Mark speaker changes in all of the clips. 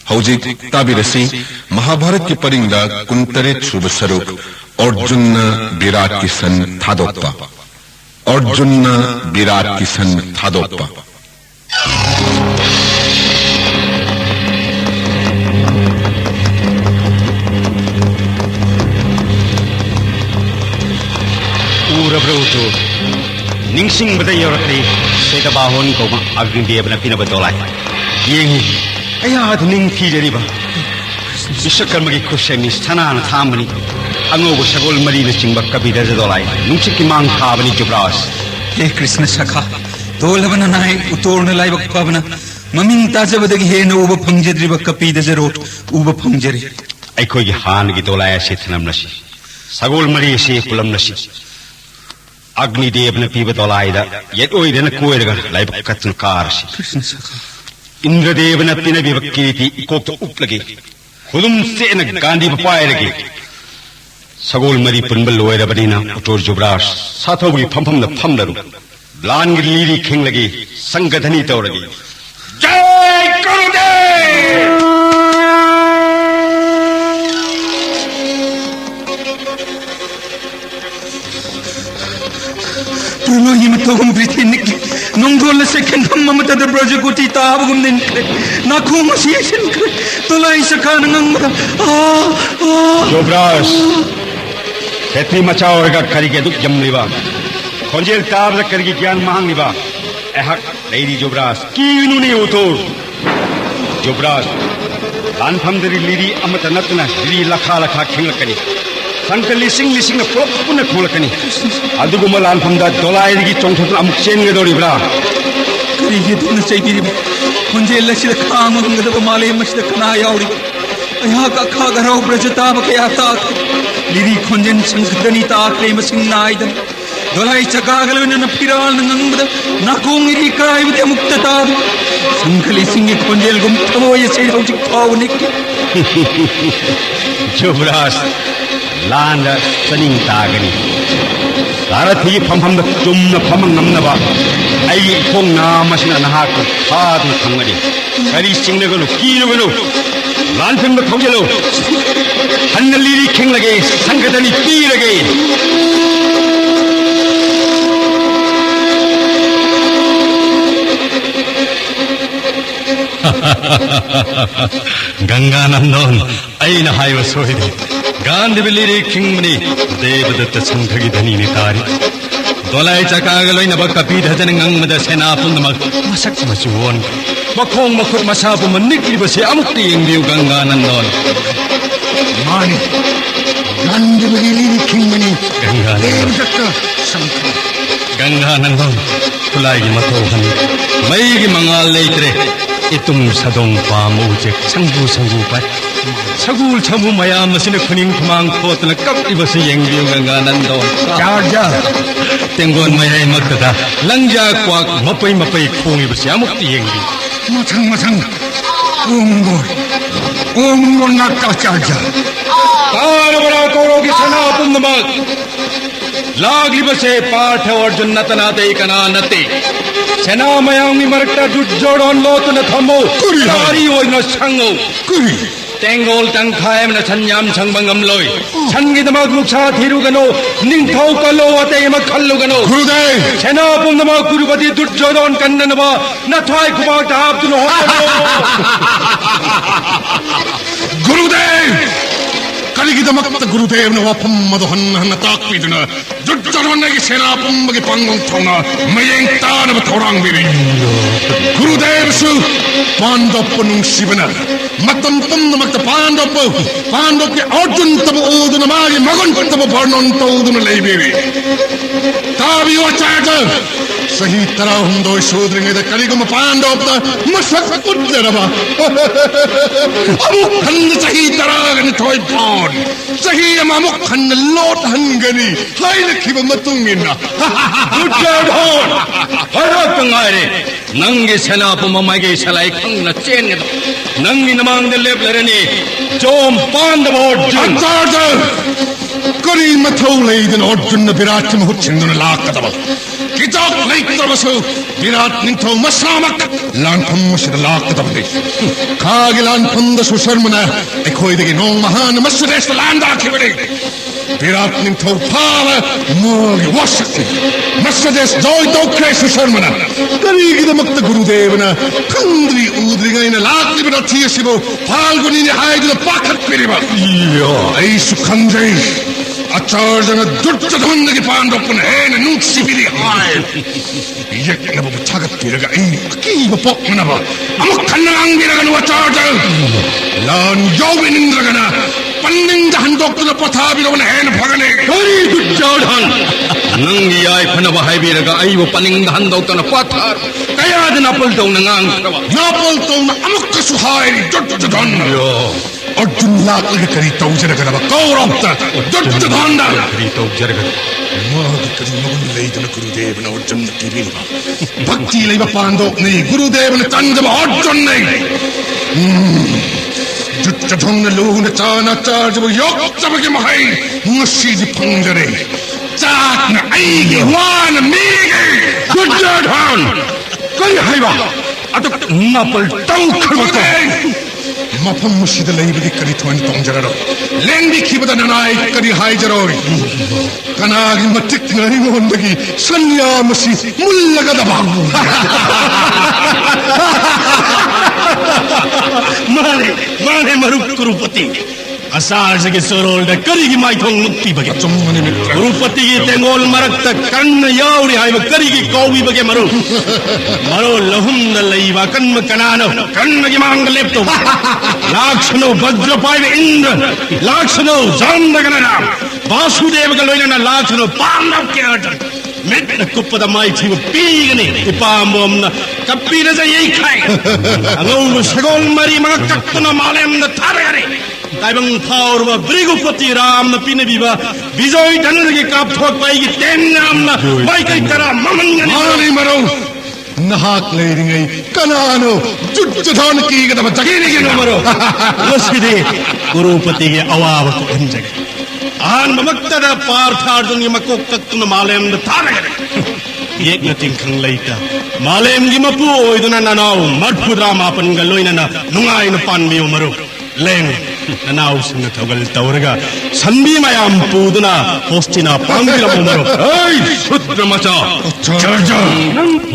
Speaker 1: हौजिक ताबिरसी महाभारत की परिंदा कुंतरेत सुब सरुक अर्जुन विराट की सन थादोप्पा अर्जुन विराट की सन थादोप्पा
Speaker 2: उरब्रौतो निंगसिंग बदय यौरकरी सेतबाहोन को अग्निदेवना पिनब दोलाई येंगी अयाद निंग थीजरिबा विश्वकर्मा की खुशेनी स्थानान थामनी अंगोब सगोल मरी न चिंग कबीर दोलाई नुंचिक की मांग थाबनी जुब्रास
Speaker 3: हे कृष्ण सखा तोलबन नाय उतोरन लाइबक पबना ममिंग ताजबदगी हे नोब फंगजद्रिब कपीद जरोट उब फंगजरी
Speaker 2: अखोई हान की दोलाई सेथनम नशी सगोल मरी से पुलम नशी अग्निदेव न पीब दोलाइदा यदोइदन कोयरगा लाइबक कत्न कारसी
Speaker 3: कृष्ण सखा
Speaker 2: इंद्रदेव न पिन विवक्कीति कोक्त उपलगे खुदुम से न गांधी पायरगे सगोल मरी पुनबल लोयरबनीना उतोर जुब्रास साथोगी फमफम न फमदरु ब्लान लीरी खिंग लगे संगधनी तौरगे जय गुरुदेव
Speaker 3: प्रलोही में तो हम प्रीति निकले नंगोल से खंडम ममता द ब्रजगुटी ताब गुंदिन करे नाखो मसीहन करे तोलाई सखान नंगमता
Speaker 2: जुब्रास खेती मचाओरगा करिगे दुख जमलिबा खोंजेल ताब करिगे ज्ञान महांगिबा एहक लेडी जुब्रास कीनुनी उतोर जुब्रास लानफम दरी लीरी अमत नतना लीरी लखा लखा खिंगलकनी संक लिसिंग लिसिंग पुरप पुन खोलकनी अदुगुम लानफम दा दोलाइगी चोंथत अमुक चेनगदोरिब्रा
Speaker 3: करिगे दुन चैबिरि खोंजेल लसिद खामंगदब माले मसिद कना याउरी अया का खा गराव ब्रजताब के आता लीरी खोंजेन संगदनी ता प्रेम सिंह नाइदन दोलाई चगागलवन न पिराल नंगमद नाकोंगिरी क्राइबदे मुक्तता संकली सिंह खोंजेल गुम तबोय से हौजिक पावनिक
Speaker 2: जुब्रास लांद सनिंग तागनी सारथी फमफम द चुम्न फमंग नमनबा आई खोंग नामसिना नहाक फाद न खंगनी करी सिंगनगनु कीनुगनु लानफम द खोंजेलो हन्न लीरी खिंग लगे संगदनी पी लगे गंगानंदन ऐन हाइव सोहिदे गांधी बिलीरी खिंगमनी देवदत्त संघगी धनी नितारी दोलाई चकागलोइन बक पीधजन गंगमद सेना पुंदमक मसक मचुवन मखोंग मखुत मसापु मनिकलिबसे अमुक्ति यंगिउ गंगानंदन
Speaker 4: माने गांधी बिलीरी खिंगमनी
Speaker 2: देवदत्त संघ गंगानंदन तुलाई मतोहन मईगी मंगाल लेत्रे इतुम सदोंग पामोजे संगु संगु पर सगुल छमु मयाम मसिन खुनिंग खमांग खोतन कपटिबसे यंगिउ गंगानंदन
Speaker 4: चार्जा
Speaker 2: तेंगोन मयाई मक्तदा लंगजा क्वाक मपई मपई खोंगिबसे अमुक्ति यंगी
Speaker 4: मथंग मथंग ओंगोर नाका चार्जा
Speaker 2: तार बड़ा कोरो की सना पुंदमक लागलिबसे पाठ अर्जुन नतना दे कना नते सेना मयांगी मरकटा दुजोड़न लोतन थमो तारी ओइ न संगो
Speaker 4: कुरी
Speaker 2: तेंगोल तंखायम न छन्याम संगबंगम लोय छनगी दमक मुक्षा थिरुगनो निंथौ कलो अते म खल्लुगनो
Speaker 4: गुरुदेव
Speaker 2: सेना पुंदमक गुरुपति दुजोड़न कन्ननबा नथाय खुबा ताप तुनो
Speaker 4: गुरुदेव कलिगिदमक्त गुरुदेव न वफम मदहन हन ताकपिदना जुजरवनगी सेना पुंबगी पंगों थौना मयेंग तानब थौरांग बिरि गुरुदेव सु पांडव पनुंग शिवना मतम पुंदमक्त पांडव के अर्जुन तब ओदन मागी मगन तब वर्णन तोदन लेबिरि ताबी वचाज सही तरह हम दो शोधरेंगे द कलिगम पांडव द मसक कुदरबा अबु खंड सही तरह गन थोय पान सही अमु खंड लोट हंगनी हाय लखिब मतुंगिना
Speaker 2: दुजोड़न हरक तंगारे नंगे सेना पुममागे सलाई खंग न चेन नंगी नमांग दे लेबलरनी जोम पांडव अर्जुन
Speaker 4: चार्ज करी मथौ लेदन अर्जुन विराट महु छिंदन लाकदब 기적 레이트로서 비랏 닝토 마사막 란팜무시다 락다다베 카기 란팜다 수설무나 에코이데기 농마한 마스데스 란다 키베리 비랏 닝토 파와 무기 와삭티 마스데스 조이도 크레스 수설무나 그리기다 먹다 구루데브나 큰드리 우드리가 이나 락리브라 티시보 팔군이니 하이드다 빠카피리바 이야 에이수 강제이 아차르자나 둘째돈내기 반덕분 해는 눈치비리 하이 이제 나보고 차갑비라가 끼고 뻑나봐 아무 간낭비라가 누가 짜자 난 여위는 들어가나 빨랭자 한 독도나 뽀타비로는 해는 파가네
Speaker 2: 거리 둘째단 능이야이 파나바 하이비라가 아이고 빨랭다 한 독도나 빠타 까야드 나쁠 동는 앙크라와
Speaker 4: 나폴똥 아무것도 하이 둘째돈 अर्जुन लाख के करी तौजर करा कौरवता जट धांडा
Speaker 2: करी तौजर कर
Speaker 4: मां करी मगन लेदन गुरुदेव न अर्जुन की बिलवा भक्ति लेब पांडो नहीं गुरुदेव न तंजब अर्जुन नहीं जट धन लोन चाना चार्ज वो योग जब के महई मसीज पंजरे चाक न आईगे वान मीगे
Speaker 2: गुजरान कई हाइवा अतक नापल टंखरवता
Speaker 4: मफमुसिद लेबदी करी थोन तोंजररो लेंदी खिबदा ननाई करी हाइजरोरी कनागी मटिक नरी मोंदगी सन्यामसी मुल्लगदबा
Speaker 2: माने मरुक कुरुपति असार से सोरोल द करी की माई थोंग मुक्ति बगे
Speaker 4: चुम्मने मित्र
Speaker 2: कुरुपति की तेंगोल मरक तक कन्न यावरी हाई करी की कौवी बगे मरो लहुम न लईवा कन्न कनानो कन्न की मांग लेप्तो लाक्षणो वज्रपाय इंद्र लाक्षणो जामदगनना वासुदेव का लोइना लाक्षणो पांडव के अर्जन मित्र कुप्पद माई थी पीगने इपामोम न कपीर से यही खाए अंगों सगोल मरी मग कक्तना मालेम न थारे ताइबंग फावर व ब्रिगुपति राम न पिने बिवा विजय धनुर के काप ठोक पाएगी तेन नाम न माई कई करा ममंगन
Speaker 4: माली मरो नहाक लेरिंगई कनानो जुज्जधान की गदम जगीनी के मरो
Speaker 2: लसीदे कुरुपति के अवाव को अंजग आन ममक्तदा पार्थार्जुन की मकोक कक्तना मालेम न थारे एक न तिंखंग लईता मालेम की मपु ओइदना नानाव मठपुद्रा मापन गलोइना न नुंगाई न पानबियो मरो लेंग ननाव सिंह थगल तवरगा संबी मयाम पूदना होस्टिना पांगिला मोमरो ऐ शुद्र मचा चर्जा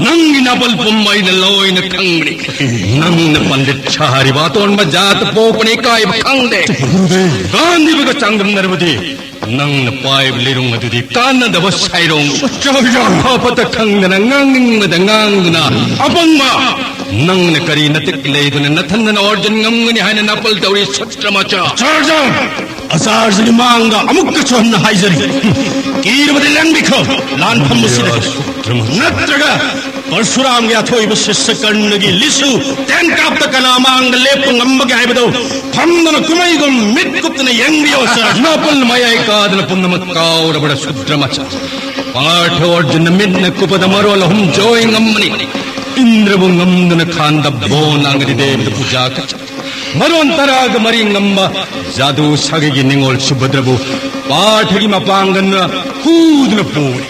Speaker 2: नंगी नबल पुम्मई न लोई न खंगनी नंग न पंडित छहारी बातों में जात पोपने काय खंगदे गांधी बग चंगम नरवदी नंग न पाइब लिरुंग अदुदी कान दब साइरोंग चर्जा फापत खंग न ngang न दंगांग न अपंगमा नंग न करी नतिक लेदुन नथन न अर्जुन ngमगनि हायन नापल तौरी सत्रमचा चर्जा असार से मांगा अमुक चोन हाइजरी कीरबदि लंबिखो लान फमुसिद नत्रगा परशुराम के अथोई शिष्य कर्ण की लिसु तेन काप्त कला मांग लेप ngमगे हाइबदो फमदन कुमैगम मित्कुतन यंगियो स नापल मयाय कादन पुन्नम काउर बड़ शुद्रमचा पाठ अर्जुन मिन्न कुपद मरोल हम जोय ngमनि इंद्रबु ngमदन खांद बोनांगदि देव पूजा कच मरोन तराग मरी ngamba जादू सागी निंगोल सुभद्रबु पाठगी मपांगन कूदन पूरी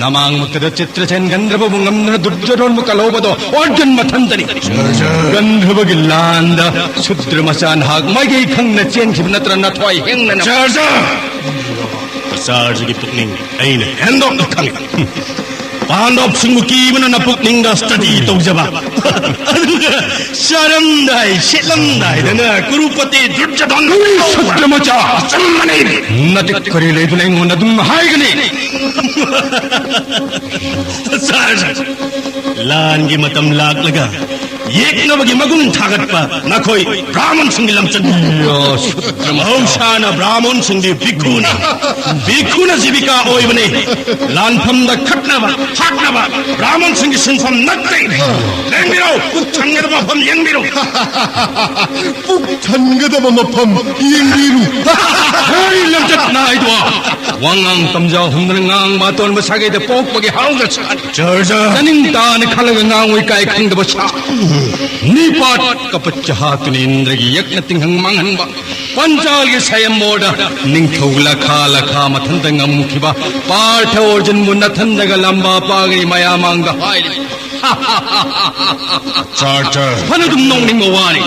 Speaker 2: नमांग मुक्तद चित्रसेन गंधर्व ngमदन दुर्जोधन मुकलोबदो अर्जुन मथंतनी गंधर्व गिलांद शुद्रमसान हाग मगे खंगन चेन खिब नत्र नथवाई हेंगन चर्जा सारजी पुकनिंग ऐने हेंदो खंग पांडव सिंह कीबन न पुकनिंग स्टडी तौजबा शरमदाई शिलमदाई दन कुरुपति दुर्जोधन शुद्रमचा चम्मने नटिक करी लेदुने नदुम हाइगनी सारजी लान की मतम लाग लगा एक नबगी मगुन थागत पा नखोई ब्राह्मण सिंह लमचन हौशाना ब्राह्मण सिंह भिक्षुन जीविका ओइ बने लानफम द खटनबा हाटनबा ब्राह्मण सिंह सिंफम नक्ते लेंगिरो पुछंगदबा फम यंगिरो
Speaker 4: पुछंगदबा मफम यंगिरो
Speaker 2: हेई लमचत नाइदवा वांगांग तमजा हुंदरंगांग मातोन बसागे दे पोकबगे हाउंगा चर्जा तनिंग तान खलग ngang oi kai khangdaba cha निपात कपच्चहातुन इंद्र की यज्ञ तिंहंग मंगनबा पंचाल के स्वयं मोड़ा निंथौ लखा लखा मथंदंगम मुखिबा पार्थ अर्जुन मुनथंदग लंबा पागरी मया मांग हाय
Speaker 4: चाचा
Speaker 2: फनदुम नोंनिंग वानी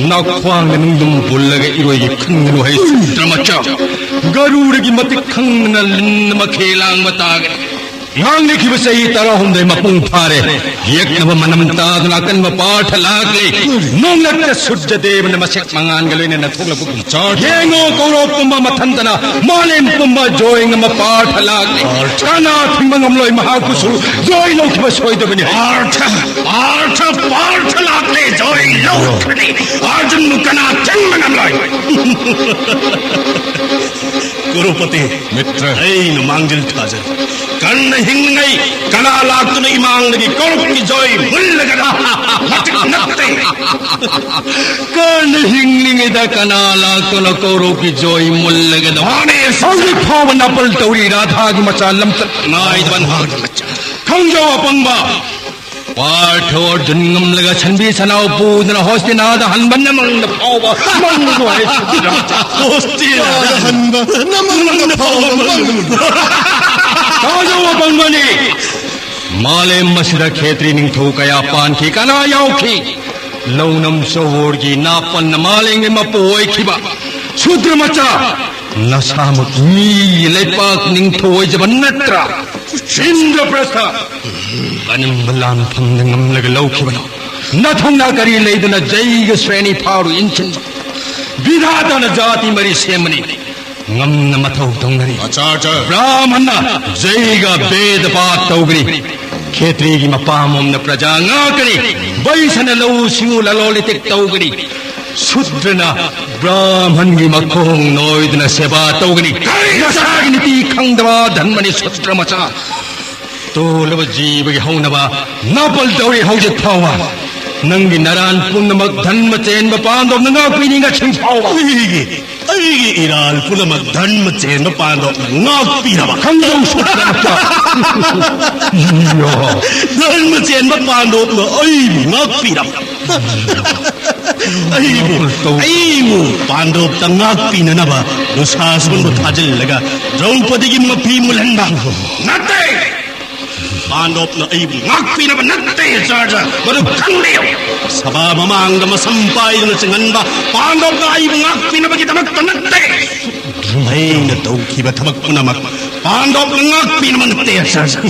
Speaker 2: नाख्वांग नुंदुम बुल्लगे इरोई खंगनु है सुद्रमचा गरुड़ की मति खंगन लिन मखेलांग मतागे यांग ने किबसे ही तरह हुंदे मपुंग फारे एक नव मनमंता दुनाकन म पाठ लागले नोंगलक सुज्ज देव न मसेक मंगान गले ने नथोग लपुक चाट येंगो कौरो पुंबा मथंदना मालेम पुंबा जोइंग म पाठ लागले काना थिंबंगम लोय महाकुसु जोइ लो किब सोय दबने
Speaker 4: पार्थ पार्थ पार्थ लागले जोई लोखने अर्जुन नुकना थिंबंगम लोय
Speaker 2: गुरुपति
Speaker 4: मित्र
Speaker 2: ऐन मांगजिल ठाजर कर्ण हिंगई कला लाक्तुन इमांग लगी कौरव की जोई मुल्ल गदा मटिक नत्ते कर्ण हिंगलिंग दा कला लाक्तुन कौरव की जोई मुल्ल गदा
Speaker 4: आने
Speaker 2: संगी फावन अपल तौरी राधा की मचा लमत नाय बन खंजो अपंगबा पाठ और जन्म लगा छंबी सनाव पूदन होस्ती नाद हनबन मंग फावा मंग होय होस्ती हनबन मंग फावा ताजो अपंगनी माले मसरा खेत्री निंथो कया पान की कना याउखी लौनम सोवोर्गी नापन मालेंगे मपोय खिबा शूद्र मचा नसामक मी लेपाक निंथो जबन्नत्रा इंद्रप्रस्थ अनिम्बलान फंगम लग लौखिबनो नथुंना करी लेदना जैग श्रेणी फारु इंचिन विधातन जाति मरी सेमनी ngam mathau tongari
Speaker 4: आचार्य
Speaker 2: ब्राह्मण जैगा वेद पाठ तौगरी खेत्री की मपामम न प्रजा ngakari वैसन लो सिंह ललोलितिक तौगरी शूद्रना ब्राह्मण की मखों नोइदना सेवा तौगरी नसागिनीति खंगदवा धर्मनि शूद्र मचा तोलब जीव की हौनबा नापल तौरी हौजे फावा नंगी नरान पुनमक धर्म चेन पांदो नंगा पीनिंगा छिंग फावा
Speaker 5: अईगी इराल पुनमक धर्म चेन पांदो नाग पीरबा
Speaker 2: खंगदो शूद्र मचा
Speaker 5: धर्म चेन पांदो अईबु नाग पीरबा अईबु पांदो तंगाग पीननबा दुशासन को थाजल लगा द्रौपदी की मफी मुलंदा
Speaker 4: नत्ते
Speaker 5: पांडव न अईबु नाग पीनबा नत्ते चार्जा मरु खंगलियो सभा ममांग मसंपायन चिंगनबा पांडव न अईबु नाग पीनबा की तमक नत्ते मैन तौखिबा थमक पुनमक पांडव न नाग पीनबा नत्ते चार्जा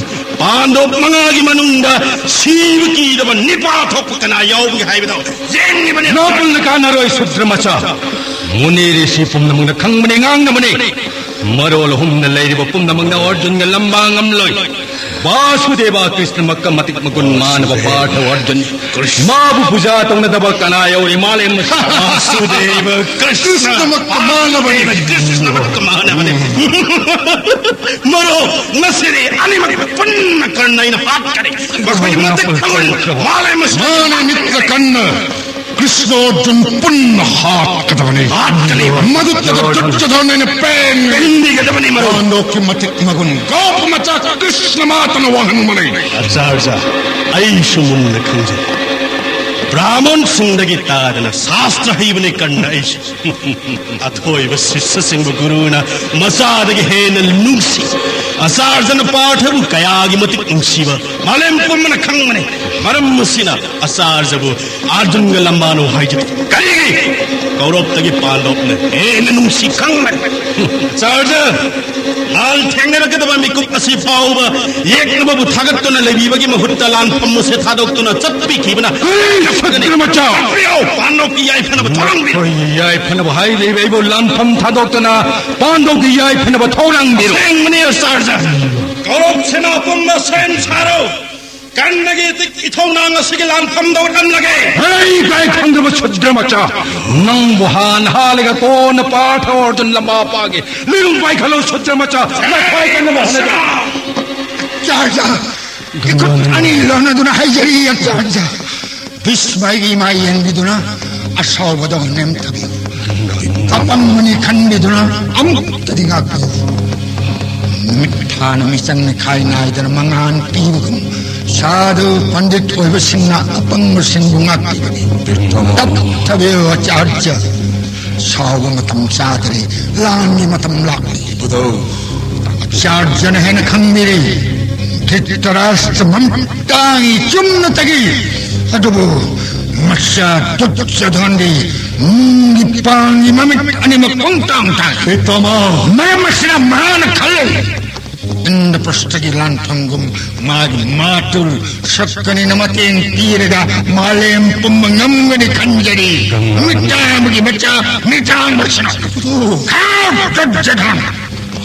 Speaker 5: पांडव मंगागी मनुंगा शिव की दब निपा थोप कना याव हाइबदो जेंग बने
Speaker 2: नोपल कानरोय शूद्र मचा मुनि ऋषि पुम्नमंग खंगमने ngangnamane marol humna leiriba punnamang Arjun ग लंबा ngamloi वासुदेवा कृष्ण मक्का मतिक मगुन मानव पाठ अर्जुन माबु पूजा तौन दब कना यौरी माले
Speaker 5: वासुदेव कृष्ण मक्का मानव कृष्ण मक्का मानव मरो नसिरे अनिमक पुन्न करनैन हात करे बखै मत खमन माले
Speaker 4: माने मित्र कन्न कृष्ण अर्जुन पुन्न हात कदवने मदुत्त दुर्योधन ने पेन
Speaker 5: हिंदी कदवने मरो
Speaker 4: पांडव की मतिक मगुन गोप मचा कृष्ण मातन वाहन मने
Speaker 5: आचार्य ऐसु मुन्न खंजे ब्राह्मण सिंहगी तादन शास्त्र हिबने कन्न ऐसु अथोइब शिष्य सिंह गुरुना मसादगी हेन नुंसी असार्जन पाठबु कयागी मतिक नुंसीब मालेम पुम्मन खंगमने मरम मुसिना असार्जबु अर्जुन ग लंबानो हाइजत करिगी कौरव तगी पांडव ने हेन नुंसी खंगमन आचार्य लाल ठेंगने रकदबा मिकुप असि फाउब एक नबु थागतुन लेबिबगी महुत्ता लान फम्मु से थादोक्तुन चप्पी खिबना
Speaker 2: शूद्र मचा
Speaker 5: पांडव की याई फनब थोरंग
Speaker 2: याई फनब हाई लेबो लान फम थादोक्तना पांडव की याई फनब थोरंग बिरो
Speaker 5: सेंगमने आचार्य कौरव सेना पुम्म सेन सारो कन्नगे तिक इथौनांग सिगलान फमदो कम लगे
Speaker 2: hey गाय खंगब शूद्र मचा नंग बुहान हालेगा तोन पाठ अर्जुन लंबा पागे लिरुं पाई खलो शूद्र मचा लखाई कन्न महने
Speaker 6: चाचा इको अनि लहना दुना हाइजरी चाचा विस्मयगी मायन बिदुना असाव बदो नेम तबी अपंग मनी खंडी दुना अम तदिंगा बिदु मिठान मिचंग ने खाई नाइदर मंगान पीबुगम साधु पंडित ओइब सिंहना अपंग सिंह गुंगा पीबनी तब तबे आचार्य साव मतम चादरे लांगी मतम लाकली
Speaker 4: बुधो
Speaker 6: चार्जन है न खंबिरे धितराष्ट्र ममताई चुम्न तगी अदुबो मस्या दुच्छधंडी mungi pangi mamit anima kongtang ta
Speaker 4: पितामह
Speaker 6: मैं मसला मान खले इंद प्रस्तगी लांथंगुम मागी मातुल शक्कनि नमतें तीरगा मालेम पुम्मंगमगनि खंजरी मिटामगी बच्चा मिटांग बचना खाव तज्जधन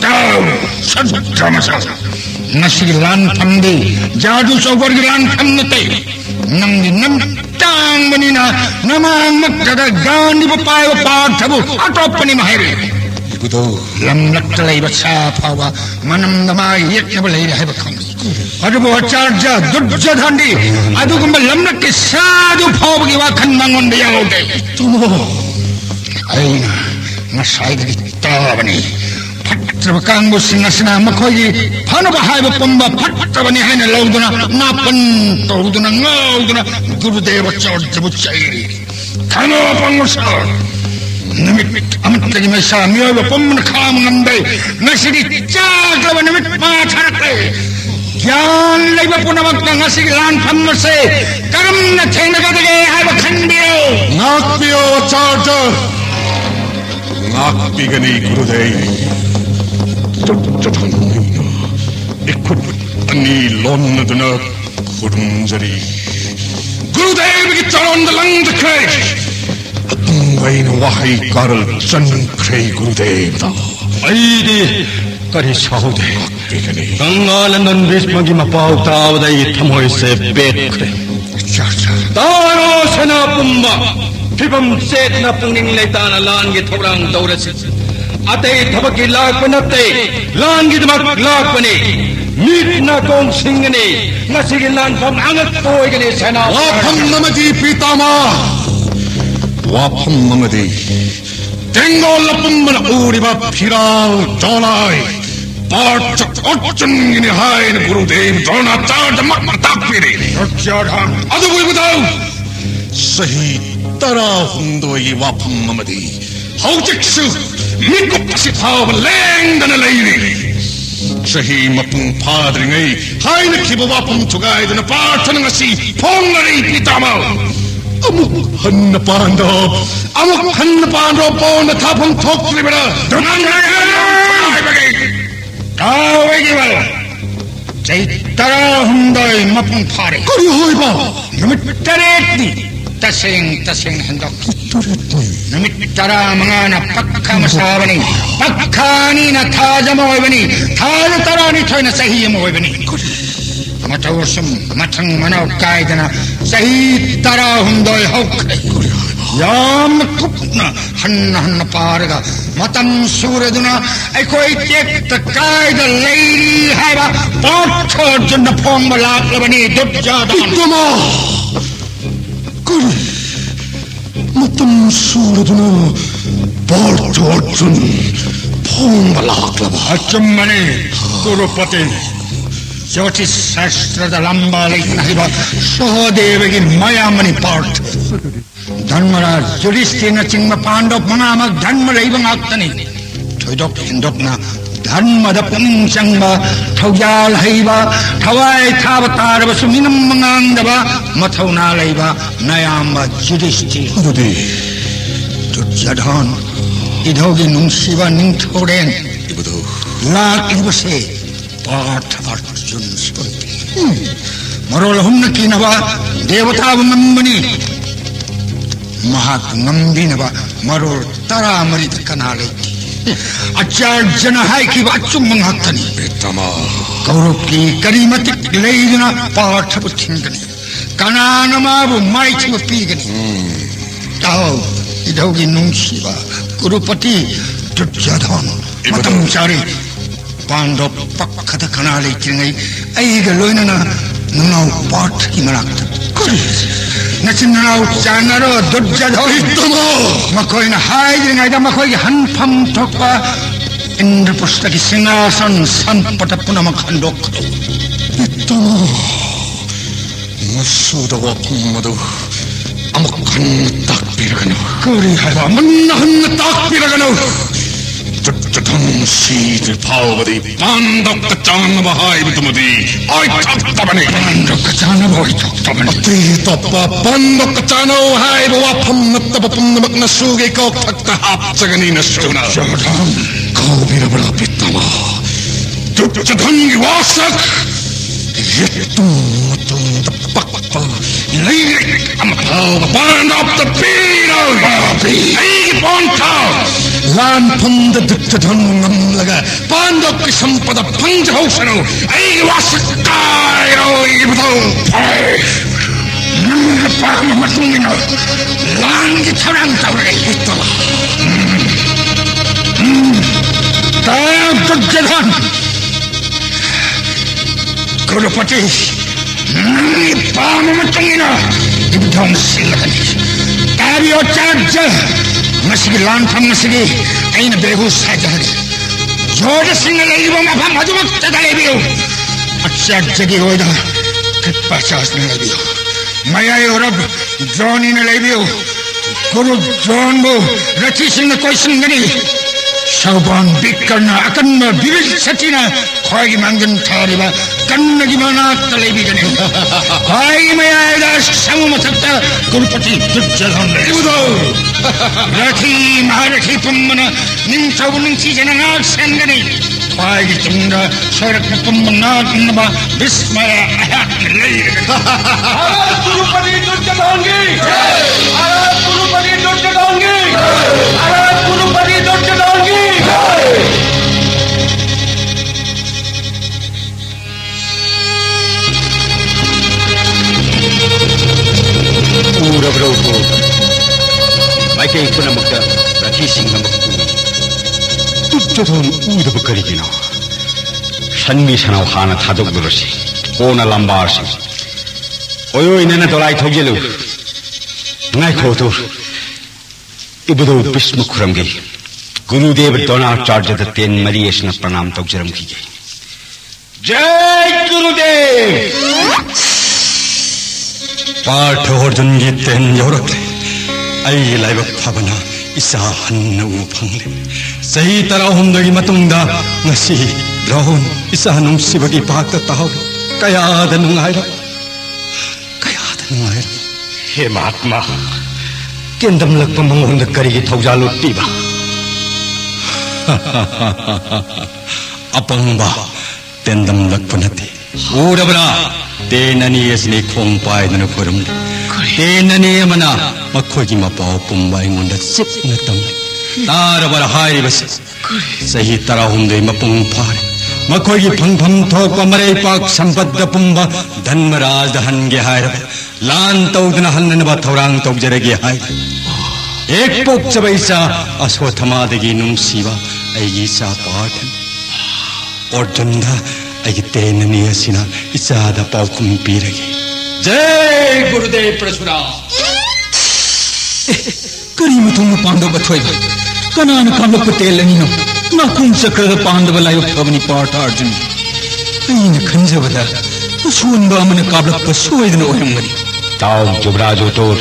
Speaker 6: ताव सद्रमसा नसी लांथंदी जादू सोवर्गी लांथंगते नंगी नम tang menina namang magkada gani bapae bapathbu atopani mahire
Speaker 4: बुधो
Speaker 6: lam naktalai batsa phawa manam nama yekna balai rahe bakhang adubo acharja durjadhandi adugum lam nak sadu phawgi wa khan mangon de yaode tumo aina na saidi tabani Trabakang sinasna makoy paano ba hayba pamba patabani hayna lauduna napan tawduna ngauduna Gurudeva charge buchairi kano pangusar namit amat lagi mesa miyo pamna kham ngande nasidi chagla namit ma tharate gyan laiba punamak na ngasig lan phamse karam na chaina gadage hayba khandiyo
Speaker 4: नाकपियो charge नाकपिगनी गुरुदेव इकुट अन्नी लोन्नदुना खुरुंजरी गुरुदेव की चरण दलंग खे अतुंगैन वहाई करल चन खे गुरुदेव दा
Speaker 2: अईदी करी साहुदे
Speaker 4: पिगनी
Speaker 2: गंगानंदन भीष्म की मपाव तावदई थमोय से बेखरे
Speaker 6: charja
Speaker 2: तारो सना पुम्बा फिबम सेतना पुंगिंग लेताना लांगे थोरांग दौरसी अतै थबकी लाकपनते लांगी दमक लाकपने मीटना कोंग सिंगने नसिगे लांफम अंगत तोयगने सेना
Speaker 4: वाफम नमदी पितामह वाफम नमदी तेंगो लपम्मन ऊरिबा फिराल डोलाय पार्च ओचुंगिनी हायन गुरुदेव द्रोणा चार्ज मक्मताक पिरे
Speaker 6: charjan
Speaker 4: अदु बुदाउ सही तरा हुंदोई वाफम नमदी हौजिक्सु मिको पसिथाव लेंदन लैनी सही मपुंग फादरिंगै हायन खिबो वाफम थुगाइदन पार्थन ngasi फोंगरी पितामह अमुक हन्न पांडो पोन थापम थोकलिबरा
Speaker 6: Tawagi wala Chaitara hunday mapung phare
Speaker 4: करी होइबा
Speaker 6: Namit taretni Tasing handok Namit tara mga na pakka masabani Pakkani na taja mo ibani Taja tara ni toy na sahiya mo ibani Matawasum matang manaw kaidana Sahi tara hunday hawkay Yam kupna hanna parga matam suraduna aikoi tek takaida lady haiba potho junna phong malak labani dujjadan
Speaker 4: पितामह करी मतम सूरदना Partha Arjun फोंगलाक्लबा
Speaker 6: achummani gurupati Jyotish Shastra lamba leitna hiba Sahodevagi mayamani part Dharmaraj Yudhishthira chingma Pandava manamag dharma leibang aktani Thoidok hindokna dharma da pumchangba Thogyal haiba Thawai thavatara suminam mangandaba Mathauna leiba Nayamba Yudhishthira
Speaker 4: अदुदी
Speaker 6: Duryodhan Idhogi nungsiva ningthoren
Speaker 4: इबुदो
Speaker 6: Lak ibase Part Arjun Spurti Marol humna kinaba Devata mambani Mahat ngambinaba Marol tara marit kanalay Acharjana hai ki vachum manghaktani
Speaker 4: Pitamah
Speaker 6: Kauruk ki karimatik leiduna Part Puthingani Kananamabu maiti pigani Tao Idhogi nungsiva Gurupati Duryodhan Matam chari Pandop pakkada kanalay kiringai Aiga loinana Nungaw part ki malakta Nachinanaw chanaro Duryodhan Makoy na haidiringai da makoy hanpam thokpa Indrapusta ki singhasan sanpatapuna makhandok
Speaker 4: Pitamah Masood वाफम मदु amukhan takpiragano. Kuri haiba mannahan takpiragano. Judjadhan Sita Pavadi Pandok Kachana Bahai Vitumadi Oi Taptabani Pandok Kachana Bahai Taptabani Ati Tappa Pandok Kachana Hai Bawapam Natapapam Nasugi Kok Takta Hapsagani Nasuna Judjadhan Kaubira Brapitama Judjadhan Wasak Yetum Tapakpa Lirik Amapaw Pandok Tapino Igi Pontaw Lan Panda Duktadan Laga Pandok Sampada Panja Hosano Ai Wasakairo Ibto Parma Matungino Lan Gitaranta Hitala Tayam Duktadan Kurupati Parma Matungino Ibton Silagani Tario Charger Masigi lantam masigi aina behus saja. Jodoh singa lagi bom apa maju mak tak lagi biu. Acak jagi hoida kepasas ni lagi biu. Maya Europe drone ni lagi biu. Guru drone bu rati singa koi singa ni. Sauban big karna akan bibil satina koi mangan thariba kan gimana tak lagi biu ni. Koi maya ada samu matakta Kurupati Judjadhan Ibudo. Rati Maharathi Pummana Nintavuning Tijanang Sangani Pagi Tunda Sarak Pummana Naba Bismaya Ayak Lay
Speaker 3: Arab Kurupati Judjadhangi Arab Kurupati Judjadhangi Arab Kurupati Judjadhangi
Speaker 2: Pura Bravo Maikay ko na magda ratising na magpuli. Judjadhan udab karigina. Sanmi sanaw hana thadok durasi. Kona lambarsi. Oyo inana dolai thogilu. Ngai khotur. Ibudo Bhishma Khuramgi. Gurudev Dronacharya da ten Mariyeshna pranam togjaram kige. Jai Gurudev!
Speaker 5: Part Arjun gi ten yorakle. Ay laibak phabana isa hanna upanglim sahi tarahum dagi matungda ngasi drone isa nung sibagi pakta taw kaya da nungaira
Speaker 2: He Mahatma kendam lakpa mangonda karigi thaujalu tiba
Speaker 5: apangba tendam lakpanati urabra tenani esni khongpai dana phurum tenani mana makhogi mapau pumbai ngonda sipna tam tarabara hari bas sahi tarahum dei mapung phare makhogi phangpham thokpa marei pak sampadda pumba dhanmaraj hange haira lan tawdna hanna ba thorang tawjarege hai ek pok chabaisa aswathama degi nungsiba aigi sa pathan orjunda aigi tenani asina isada paukum pirage
Speaker 3: Jai Gurudev Prashuram Kari matungna Pandava thoiba Kanana kamlak patelani no Nakung sakra Pandava layok thavani part Arjun Aina khanjavada Pasuanba amana kablak pasuaidana oyamgani
Speaker 2: Tau Jubraj Utor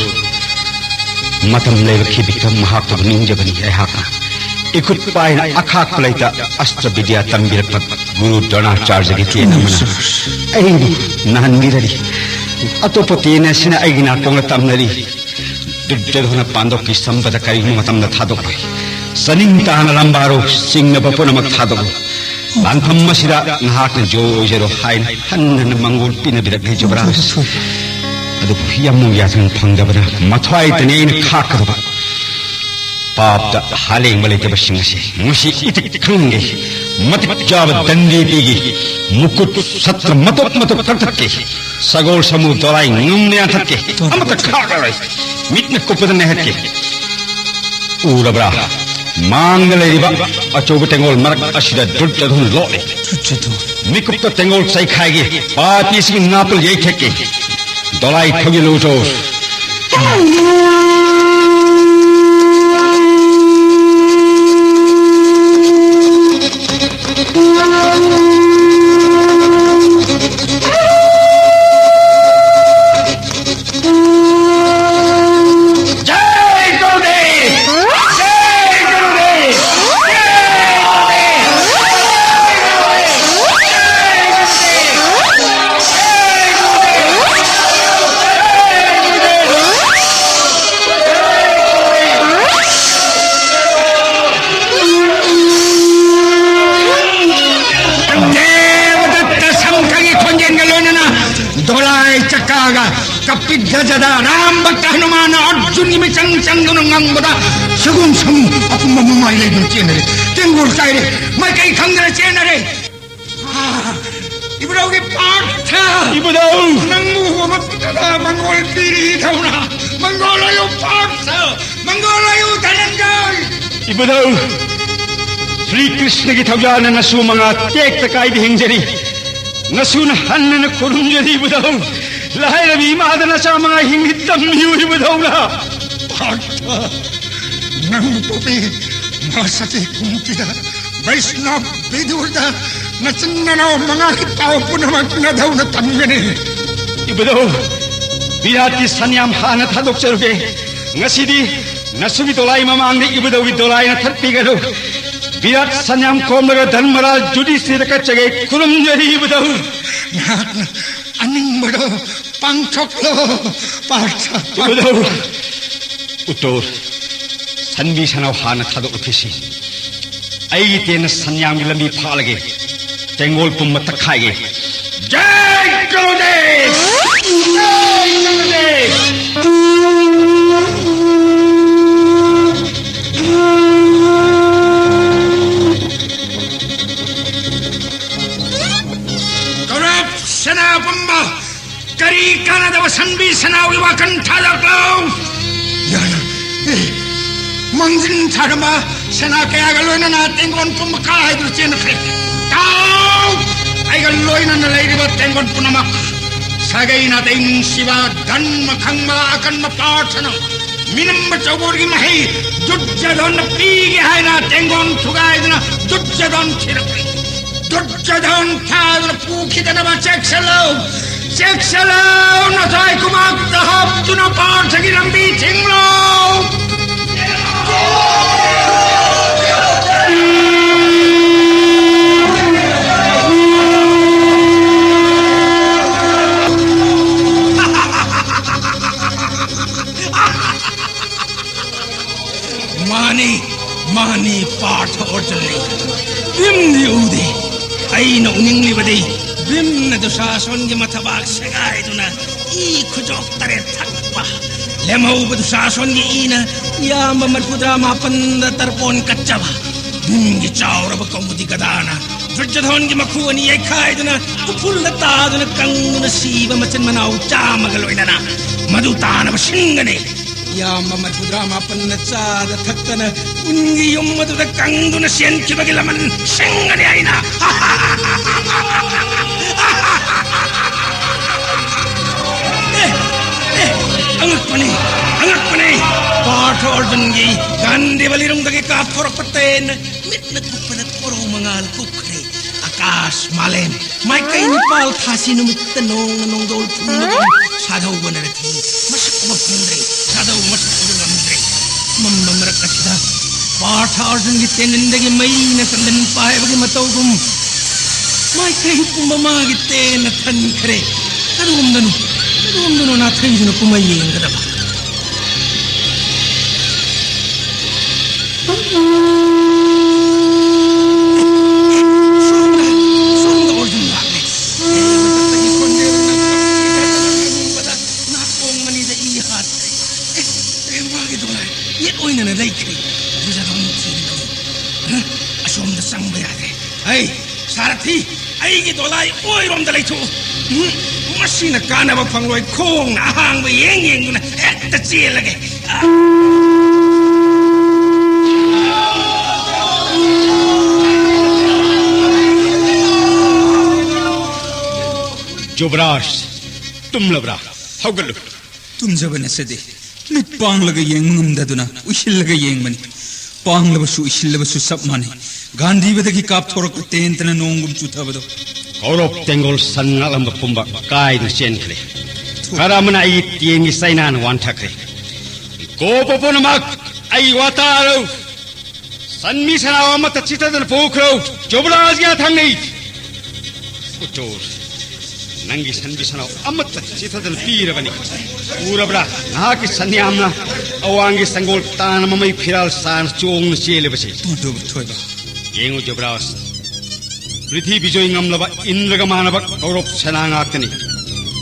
Speaker 2: Matam levaki bikam mahakta ninjabani ehaka Ikut paina akhak palaita astra vidya tambirpat Guru Dronacharya gi tena mana Aibu nahan mirari Atopo tena sina aigina konga tamnari Judjadhana Pandok ki sampada karigmu matamna thadok bai Saning tahana lambaro singna bapuna mak thadok Lantham masira ngahakna jojero hain hanna mangul pina birak ni Jubraj Adu yammu yasang phangdabana mathwai tanein khakadaba Papta haling balai tabasingasi musi itik khange matik jab dandi pigi mukut satra matok takke sagol samu dolai ngumne athakke amata khagarai mitna kopadan hakke urabra mangle riba achobu tengol marak asida Judjadhan lole mikupta tengol sai khaige pati sing napal yei thekke dolai thogi luto
Speaker 6: लागा कपित गजदा राम भक्त हनुमान अर्जुन की चंग चंग नंगबदा सगुन सम अपम ममाई ले chain रे तेंगुल काय रे मैं कई खंगरे चेन रे इबराव के पाठ
Speaker 2: इबदाव
Speaker 6: नंगु मत्तदा मंगोल पीरी थौना मंगोल यो पाठ मंगोल यो धनंजय
Speaker 2: इबदाव श्री कृष्ण की थौजान नसु मंगा तेक तकाई दी हिंजरी नसु न हन्न खुरुंजरी इबदाव लहाय रवि मादन सा मंगा हिंगी तम्यू इबदाव ना
Speaker 6: पाठ नंगु पोपे मासते कुंतिदा वैष्णव विदुरदा नचन्ननो मंगा किताव पुनमत न धौन तम्यने
Speaker 2: इबदाव विराट की सन्याम हान थादोक चरुके ngasidi nasugi dolai mamang ni ibadawi dolai na tharpi gado virat sanyam komlaga dhanmara judiciary ka chage kurum jari ibadaw
Speaker 6: aning bado pangchoklo parcha
Speaker 2: ibadaw utor sanbi sanau hana thadok khisi ai ten sanyam gi lambi phalage tengol pum matakhage jai gurudev jai gurudev
Speaker 6: करी काना दव संबी सनावी वाकन थादा Clough याना मंजिन थारमा सना के आगलोइन ना तेंगोन पुम का हाइदु chain खे ताउ आइगलोइन न लेरिबा तेंगोन पुनमा सागै ना तें शिवा धन्म खंगमा अकन्म पाठना मिनम चौबोरगी मही दुज्जदन पीगे हाइना तेंगोन थुगाइदना दुज्जदन छिरपि दुज्जदन थादर पूखिदना चेक्सलो Ceksalau na tay kumagtahap to na par sa ginambiting lo. Mani part ordinary. Bimdi udi ay na uningli badi. Bimna dusason gi matabag sagay duna I kujok tare thakpa lemau dusason gi ina ya mamadpudra mapanda tarpon kachaba bimgi chawra ba komudi kadana Duryodhan gi makhuni ay khay duna upul na taduna kanguna siba machan manau chamagaloina na madutana basingane ya mamadpudra mapanda chada thaktana ungi yumadu da kanguna sien kibagilaman singane aina Angak pani, part organ gi, gandhi balirung dagi ka porok paten, mitna kupanat poro mangal kukre, akas malem, mai kay nipal thasi numit tanong nanong dol punong, sadaw banarati, masak mapundre, sadaw masak mapundre, mamamarak kasida, part organ gi tenen dagi may nakandan pahay bagi matawgum, mai kay pumamagi ten at hankre, tanong Nung na tayo na kumayeng ka dapat. Sunda orjun bakit. Matatagi kondero na kapitay na nakong manida ihat. Bakit wala? Yan oy na nalay kay. Bisa kang mutsiri. Asom na sang bayate. Ay, sarati. Ay, gitolay. Oy, rom dalay to. Masina kana ba pangloy kong na ahang ba yeng na ekta siya lagi.
Speaker 2: Jobras, tum labra, haugalu.
Speaker 3: Tum jaba na sade. Mit pang laga yeng ngumdaduna, ushil laga yeng mani. Pang labasu ushil labasu sab mani. Gandhi badagi kap thorak tentana nongum chuta bado.
Speaker 2: Korop tenggol sangalam pumba kai na senkle. Karamana ay tiengi sainan wantakre. Kopo po namak ay wataro. Sanmi sanawa matachita dan pokro. Jobras ya thangnay. Utor. Nangi sanbi sanaw amatachita dan pira bani. Pura bra nahaki sanyamna awangi sanggol tan mamay phiral san chong na chele basi.
Speaker 3: Tudo thoiba.
Speaker 2: Yengo Jobras. Prithvi bijoy ngamlaba indraga mahanabak Kaurop senangakani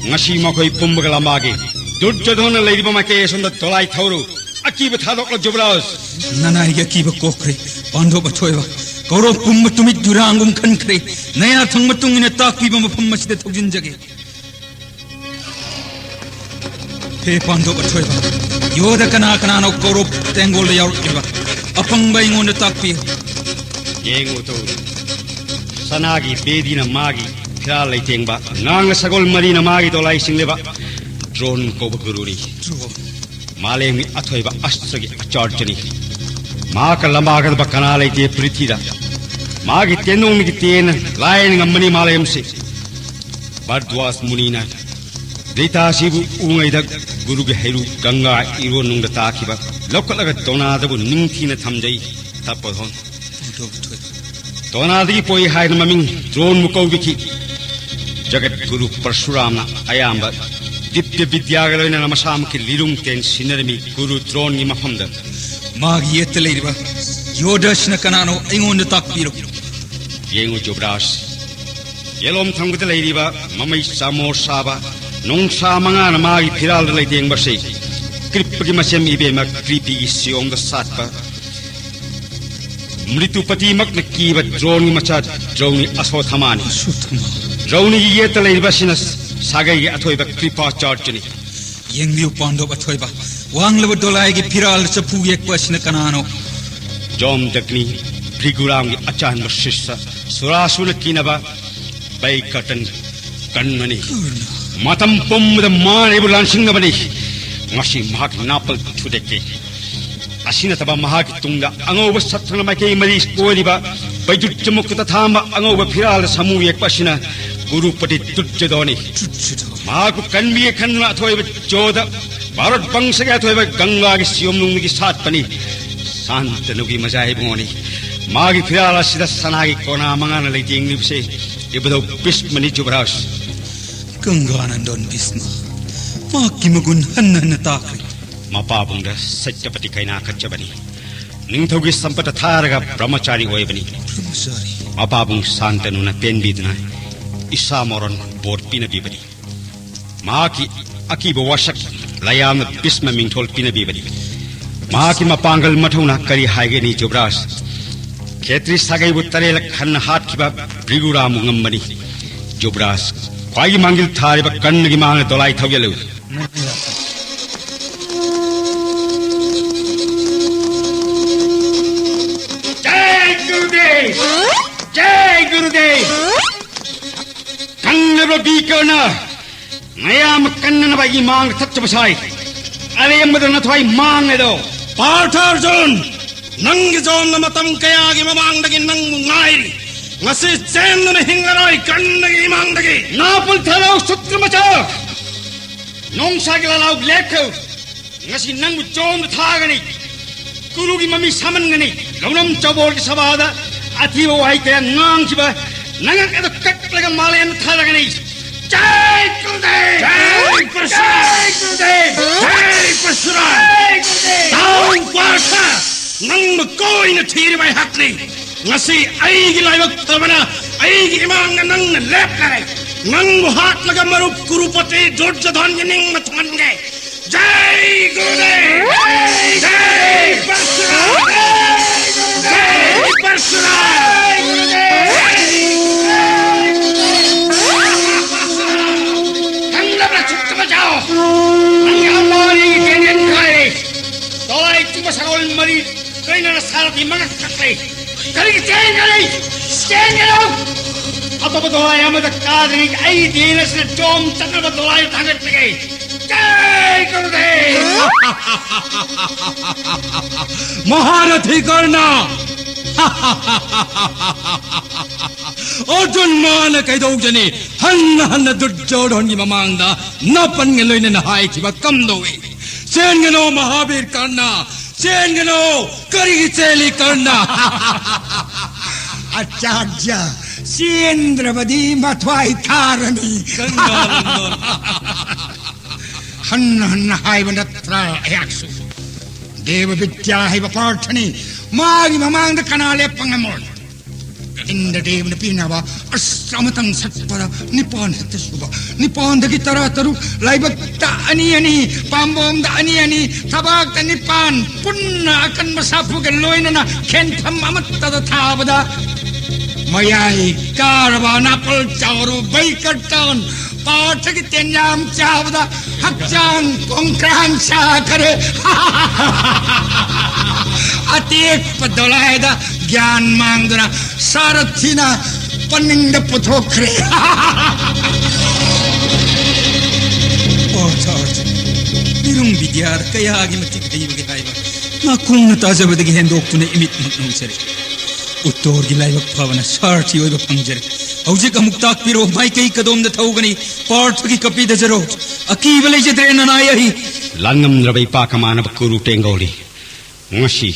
Speaker 2: ngasi makhoi pumbga lamage Duryodhana leiriba make sonda tolai thauru akiba thadokla Yuvraj
Speaker 3: nanai ga kiba kokre Pandava bathoiba Kaurav pumma tumit durangum khankre naya thangma tungina takpiba mafam masida thogjinjage He Pandava bathoiba Yoda kana no Kaurav tengol yaurkiba apangba ingonda takpi
Speaker 2: yengo to sanagi bedina magi phira leitengba ngang sagol marina magi tolai singleba drone ko guruni malemi athoiba astragi acharjani maka lamaga bakana leite prithira magi tenung gi ten lain ngamani malem se bardwas munina Rita sibu ungaida guru ge heru ganga iro nungda takiba lokalaga donada bu ningthina thamjai tapodhon donada gi poi haina maming drone mukau biki jagat guru Parshuramna ayamba Dipya Vidyagaloina namasam ki lirung ten sinarmi guru drone gi mafamda
Speaker 3: Magi yetleiriba Yodashna kanano ingonda takpiro
Speaker 2: yengo Yuvraj yelom thangda leiriba mamai samor saba nong sa manga na magi phiral leiteng base kripgi masem ibe mak kripi gi siom da satpa mritupati mak na kiba drone macha drone aso thamani drone gi yetleiriba sinas sagai gi athoi bak kripa charjani
Speaker 3: Yengriu Pandava bathoiba wanglaba dolai gi phiral sapu yek pasna kanano
Speaker 2: Jom Dagni Briguram gi achan basissa surasuna kinaba bai katan kanmani matam pom da mane bulan singnabani ngasi mahak napal thudeke asina taba mahak tunga angoba sathana make mari koiba baijut chamuk ta thama angoba phiral samu yek pasina guru pati Duryodhani mahaku kanbi khanna thoiba joda Bharat bangsa ga thoiba ganga gi siom nung gi sat pani Santanugi majai boni magi phirala sida sanagi kona mangana leiting nipse ibado Bhishmani Yuvraj
Speaker 3: Ganganandon Bhisma Maki magun hanna takri
Speaker 2: mapabungda Satyapati kaina kachabani ningthogi sampata tharaga brahmachari oibani
Speaker 3: Brahmachari
Speaker 2: mapabung Santanuna penbidna isa moron bor pina bibani maki akiba wasak layam Bhisma mingthol pina bibani Maki mapangal mathauna kari haige ni Yuvraj Khetri sagai buttarela khanna hat kiba Briguram ngambani Yuvraj kwai mangil thare ba kannagi mangna dolai thawyelu Jai Gurudev kannaba bikana mayam kannana ba imang thatchabasai aleyammadana thwai mangnedo
Speaker 5: Partharjun nangi zon na matam kaya gi mamang dagi nang ngairi ngasi chen na hingaroi kannagi imang dagi
Speaker 2: napul thalaw sutramacha nong saglalau lekho ngasi nang chom thagani guru gi mami samangani gaunam chabol gi sabada athiwa wai kaya ngang chiba nangak ado kaklaga malayan thagani Jai Gurudev Jai Gurudev
Speaker 5: Jai Parshuram Down Partha nang magkoi na thiri bai hakni ngasi ai gi laibak tabana ai gi imang na nang na lep kare nang muhat laga marup Gurupati Duryodhan gi ning matman ge Jai Gurudev Jai Parshuram Jai Parshuram Kannaba chuttamachao nangamari genen kai dolai tuba sagol mari kaina na sarati mangak kakle kali chengalo apa dolai amada kadri ai dinas na dom takaba dolai thagat lagay Jai Gurudev Maharathi Karna Arjun mana kai dog jani hanna Duryodhan gi mamangda napan nge loine na hai ki ba kam dowe sen ngeno Mahabir Karna sen ngeno kari cheli Karna
Speaker 6: Acharya Sendravadi mathwai tharani Hanna haibanda tra ayaksu Deva Vidya haiba parthani Magi mamangda kanale pangamon Indradev ने पीनावा अश्रमतंग सत्परा निपान हेक्ता सुबा निपान दगी तरा तरु लाइबक ता अनि पाम्बोम दा अनि थबाक ता निपान पुन्ना अकन मसाफु के लोइनना खेनफम अमत्ता दा थाबदा मयाई कारवा नापल चावरु बैकटन पाठ की तेन्याम चावदा हक्चांग कोंक्रांग सा करे अतीक पदोलायदा ज्ञान मांगदना सारथिना पन्निंग पुथोखरे इरुंग विद्यार कयागी मतिक दैवगे हाइबा ना कुंग ताजबदगी हेंदोक्तुने इमित मुंसरे उत्तोर की लाइव फवना सार्थी ओइबा फंगजरे हौजिक अमुक्ताक पिरो माई कई कदोम द थौगनी पार्थ की कपी दजरो अकीबले जद्रेन नायही
Speaker 2: लंगम रबै पाकमान बकुरु टेंगोली ngasi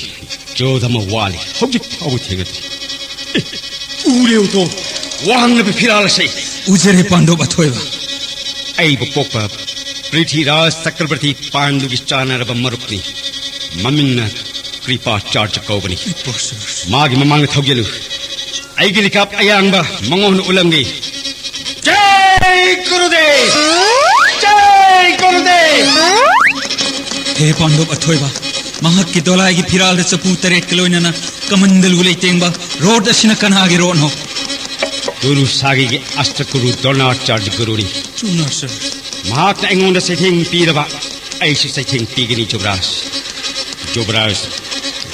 Speaker 2: jodama wali hojik awu thegati ure uto wang na phirala sei
Speaker 3: उजरे Pandav अथोइबा
Speaker 2: ai bokpa prithiraj chakrabarti pandu gi chanar ba marupni mamingna kripa charge kobani magi mamang thogelu ai gi likap ayang ba mangon ulamgi jai gurudev
Speaker 3: हे पांडव अथोइबा महक की दोलाई की फिराल the चपू तरेट किलोइना कमंदल गुले Temba road असिना कनागे रोन हो
Speaker 2: गुरु सागी के अष्टगुरु द्रोणाचार्य गुरुनी
Speaker 3: चुना sir
Speaker 2: महाक एंगोंड सेथिंग Pirba ऐसे सेथिंग पीगनी जुबराज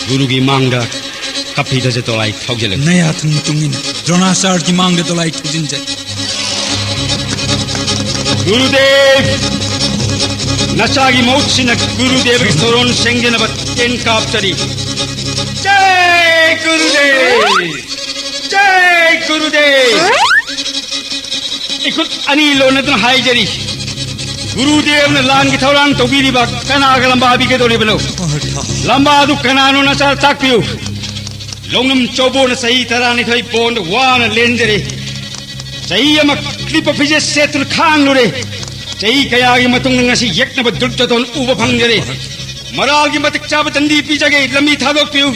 Speaker 2: गुरु की मांगदा कपी दजे तोलाई थौगेल
Speaker 3: नया थन तुंगिन द्रोणाचार्य की मांगदा तोलाई थुजिन जाय
Speaker 2: गुरुदेव नचागी मौत्सिन गुरुदेव की सोरोन सेंगेन बतेन कापचरी जय गुरुदेव इकुत अनिलो नदन हाइजरी गुरुदेव ने लान की थौरान तोबीरी बा कनाग लंबा भी के दोले बलो लंबा दु कनानो नचार ताकपियो लोंगम चोबो न सही तरह नि थई बोंड वान लेंजरे सही अम क्लिप फिजे सेतुल खांग लोरे सही कया की मतुंग ngasi yekna ba durjadon uba phangare maral की मतिक चाब तंदी पी जगे लंबी थादोक पियो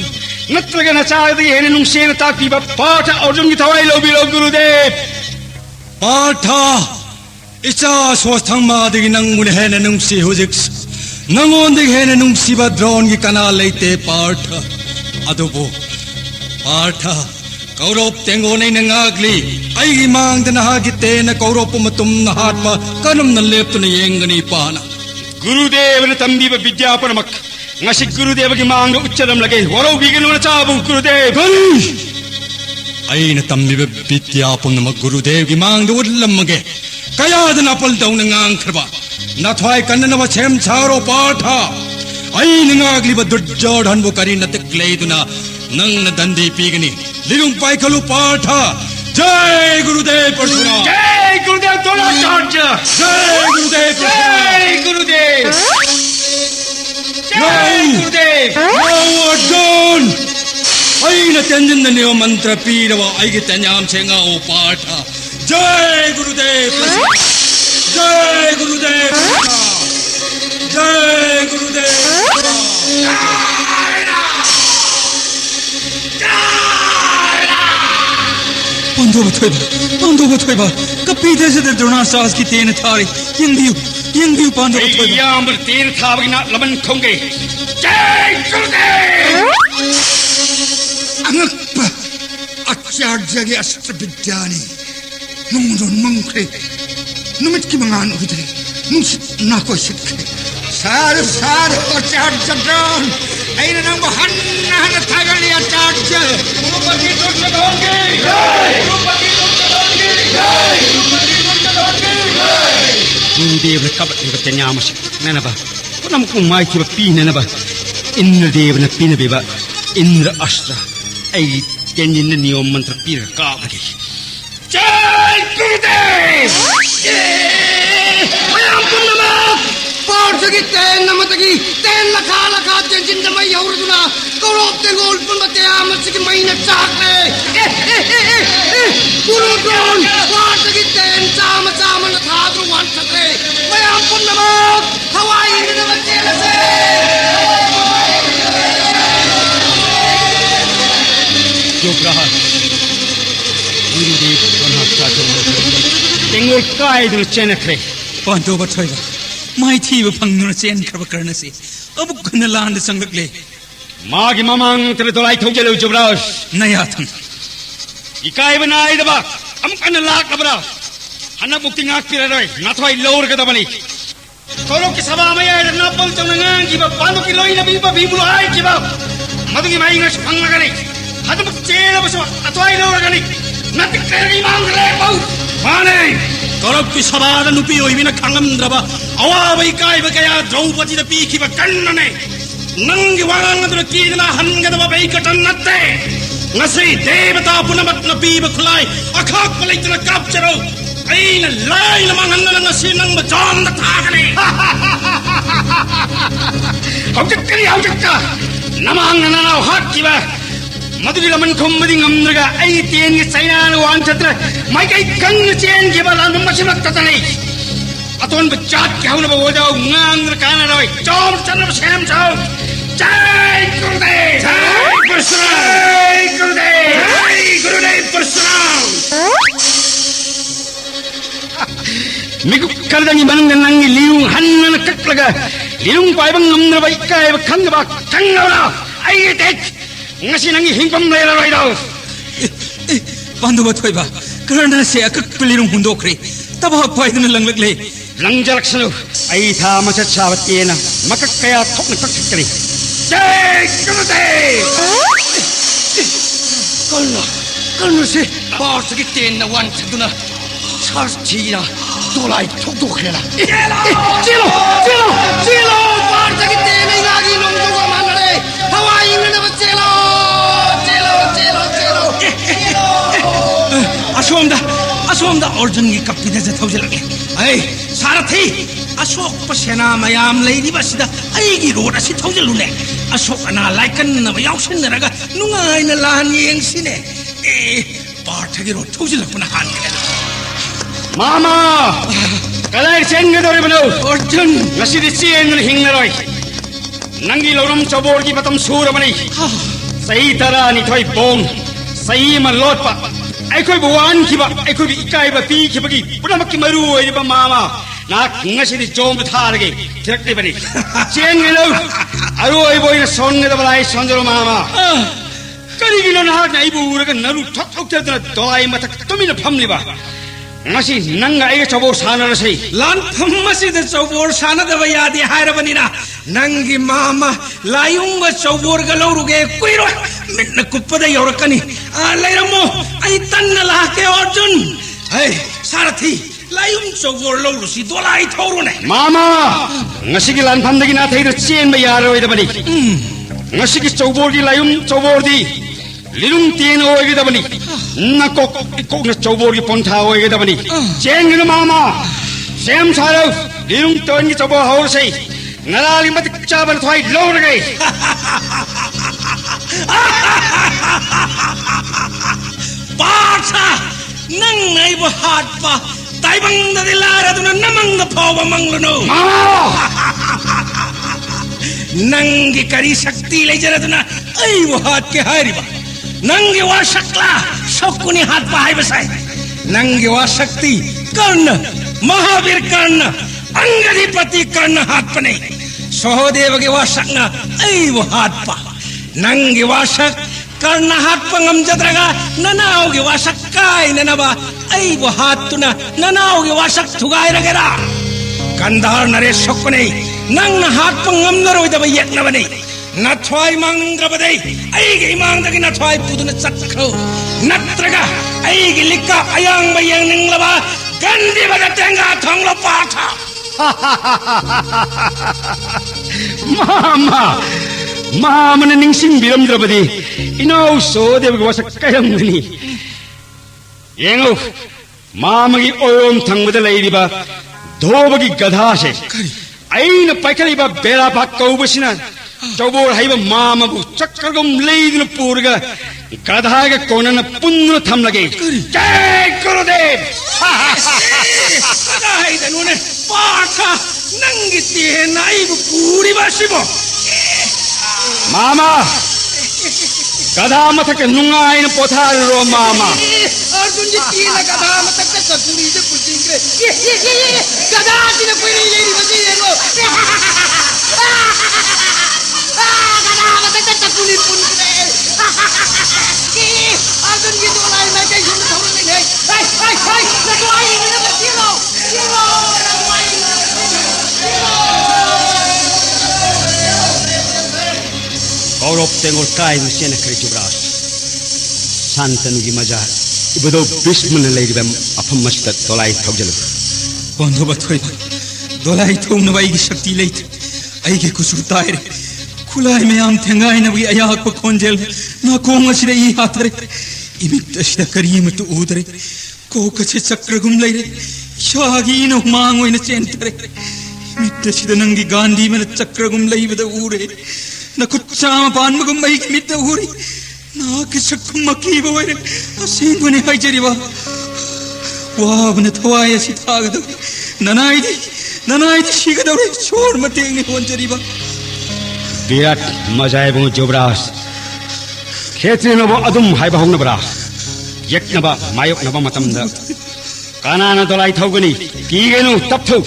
Speaker 2: नत्रगे न चाहते हेने नुंगसेन ताकपी बा पाठ अर्जुन की थवाई लो बिलो गुरुदेव
Speaker 5: पाठा इचा सोस्थंग मादगी नंगुन हेने नुंगसी हुजिक नंगोंदिग हेने नुंगसी बा द्रोण की कना लेते पाठ अदुबो पाठा कौरव तेंगो नहीं नंगागली आई मांग दना गिते न कौरव मतुम न हात्मा कनम न लेप्त न येंगनी पाना
Speaker 2: गुरुदेव ने तंबी ब विद्यापन मक ngasi गुरुदेव की मांग उच्चरम लगे वरो बिगनु न चाबु गुरुदेव
Speaker 5: आई न तंबी ब विद्यापन मक गुरुदेव की मांग उल्लम मगे कयाद न पल दौ न ngang खरबा न थवाई कन्न न छेम छारो पाठा आई नंगागली ब दुर्जोधन बो करी न तक्लेदुना नंग न दंदी पीगनी लिरुंग पाइखलु पाठा जय गुरुदेव परशुराम
Speaker 2: जय गुरुदेव द्रोणाचार्य
Speaker 5: जय गुरुदेव
Speaker 2: जय गुरुदेव जय गुरुदेव
Speaker 5: अर्जुन आई न तेंजन न नियो मंत्र पीरवा आई के तन्याम सेंगा ओ पाठा जय गुरुदेव जय गुरुदेव जय गुरुदेव
Speaker 3: पांडव अथोइबा कपी दजे द्रोणाचार्य की तेन थारी यंगियु पांडव अथोइबा
Speaker 2: यामर तेन थावगिना लमन खोंगे जय गुरुदेव
Speaker 6: अंगप आचार्य के अस्त्र विद्यानी नुंगदोन मंगखे नुमित की मंगान उदरे नुसित ना को सिखे सार आचार्य ड्रोन ऐन नंग हन्न थागली आचार्य गुरुपति दुर्योधन की जय गुरुपति दुर्योधन की जय गुरुपति दुर्योधन की जय
Speaker 2: गुरुदेव कब तन्याम से ननबा पुनम को माई की पी ननबा इंद्रदेव ने पीन बेबा इंद्र अस्त्र ऐ तेंजिन नियम मंत्र पीर का लगे जय गुरुदेव
Speaker 6: पार्थ की तेन नमतगी तेन लखा तेंजिन दमई औरदुना कौरव तेंगोल पुनबते आमस की महीने चाकले गुरु द्रोण पार्थ की तेन चाम न थाद्रु वन सकले मैं आम पुनमक हवाई इंद्र बच्चे से
Speaker 2: गुरुदेव कनहत्ता तेंगोल कायदुन चेनखरे
Speaker 3: पांडव थोइबा माइथी फंगनुना चेन खरब करनसे अब गन लांद संगले
Speaker 2: मागी ममांग तेरे दोलाई थौजलो जुबराज
Speaker 3: नया थम
Speaker 2: इकाई बनाई दबा हम कन लाक लबरा हन्ना बुक्ति ngak पिररोय नाथवाई लोर के दबनी तोरो की सभा में यार ना पल चंगंग की बांधो की लोई नबी बी बुलाई की बा मदुगी माई ngस फंग लगनी हद बुक चेल बस अथवाई लोर लगनी नत केरी मांग ले बहु माने
Speaker 5: तोरब की सवाद नुपी ओइबिना खंगमद्रबा अवाबै कायब कया द्रौपदी द पीखिब कन्नने नंगी वांगदुन कीदना हंगदबा बैकटन नत्ते ngasi देवता पुनमत न पीब खुलाई अखाक पलैतन कापचरो ऐन लाइन मंगन ngasi नंग जान द थागने हौजक्का नमांग ननाव हाकिबा मधुरी लमन खुमदी ngमद्रगा ऐ तेन की सैनान वांचत्र माइकै कंग चेन की बला नमसिमक ततनै अतोन बचात कहउन बो जाओ ngang काना रोय चोम चनब सेम जाओ जय गुरुदेव जय गुरुदेव परशुराम मिगु करदंगी मनंग नंगी लियुं हन्नन कक्लगा लियुं पाइबंग ngमद्रबा इकाय खंगबा खंगवला ऐ टेक ngasi nangi hingpam leira roido
Speaker 3: Pandava थोइबा करनसे अकक पिलिरुं हुंदोखरे तब पाइदन लंगलगले
Speaker 2: लंगजलक्षनु ऐ था मचा चावतेना मकक कया थोकन तककरी जय गुरुदेव
Speaker 6: कल्लो से बास की तेन न वन छदुना छास छीरा तोलाई ठोक दोखेला
Speaker 2: चलो
Speaker 6: बास की तेन न गागी लोंगो मानले हवाई में न चलो
Speaker 3: असोमदा अर्जुन की कपिदा जे थौजलगे ऐ सारथी अशोक पसेना मयाम लेदिबसिदा ऐगी रोड असि थौजलुने अशोक अना लाइकन न याउसिनरगा नुंगाइना लान येंसिने ए पार्थगी रोड थौजलपना हानगे
Speaker 2: मामा कलाय चेंगे दोरे बनो Arjun ngasi di chien hingnaroi nangi lorum chobor ki batam surabani sai tara ni thoi bong sai ma lotpa aikoi buwan kiba aikoi bi ikai ba pi kibagi punamak ki maru oiba mama nak ngasi di jom tharage thirakte bani cheng ngelo aroi boina songe da balai sonjoro mama karigino na na ibu uraga naru thok thok terdana dolai matak tumina phamliba ngasi nanga ai chobor sanara sei
Speaker 3: lan thammasi de chobor sana da yadi hairabani nangi mama layung ba chobor ga loruge kuiro minna kuppada yorakani lairamo ai tanna la ke arjun ai sarathi layung chobor lorusi dolai thorune
Speaker 2: mama ngasi gi lan phamdagi na thai ro chen ba yaroi da bani ngasi gi chobor gi layung chobor di lilung tien oige da bani na kok na chobor gi pontha oige da bani chen gi mama sem saro lilung ton gi chobor hor sei ngalali mat chaban thai lorge
Speaker 3: Pacha nang nai bo hat pa taibang da dilara duna namang da phawa mangluno nangi kari shakti le jara duna ai bo hat ke hairiba nangi wa shakla shokuni hat pa hai basai nangi wa shakti karna mahavir karna angadipati karna hat pa nei sohodev ge wa shakna ai bo hat pa nangi wa shak karna hat pangam jadraga nanau ge wasak kai nanaba ai bo hatuna nanau ge wasak thugai ragera gandhar nare sokne nang na hat pangam naroi da yek na bani na thwai mangra badai ai ge mang da na thwai puduna chakho natraga ai ge likka ayang bayang ninglaba gandi bada tenga thonglo patha
Speaker 2: mama na ningsing biram drabadi inau so dev ga wasak kayam ni yengo mama gi oyom thangbada leiriba dhobagi gadha se aina paikaliba bela bak kaubasina chobor haiba mama bu chakkargum leidina purga gadha ga konana punnu thamlage jai gurudev
Speaker 3: dai danune patha nangi te nai bu puri basibo
Speaker 2: mama गधा मथक नुंगाइन पोथारो मामा
Speaker 7: अर्जुन जी तीन गधा मतलब के सकुली से putting रे ये गधा जी ने कोई नहीं लेरी बची देखो गधा मतलब के सकुली पुट रे अर्जुन जी तो लाई मैं कहीं सुन थोड़ा नहीं है हाय लगवाई ने बची लो
Speaker 2: कौरव तेंगोल काय मसेन खरी जुबराज शांतनुगी मजा इबदो भीष्म ने लेरिबम अफम मस्त तोलाई थौजल
Speaker 3: बंधु बथोई दोलाई थौनवाई की शक्ति लेत आई के कुछ उतारे खुलाई में आम थंगाई नबी अयाक प खोंजेल ना कोंगसिरे ई हाथरे इमित अष्ट करीम तु उदरे को कछे चक्र गुम लेरे शागी न मांगो इन चेंतरे इमित अष्ट नंगी गांधी में चक्र गुम लई बद उरे न कुचाम पान मगम मई की मित उरे ना के शक्कु मकी बोरे असिंग ने हाइजरीवा वाव ने थवाय सितागद ननाई शिगदरे छोड़ मतेंग ने वंजरीवा
Speaker 2: विराट मजाए बो जुबराज खेत्रे नबो अदुम हाइबा होंगनबरा यक्नबा मायोकनबा मतमदा कानाना दोलाई थौगनी कीगेनु तपथौ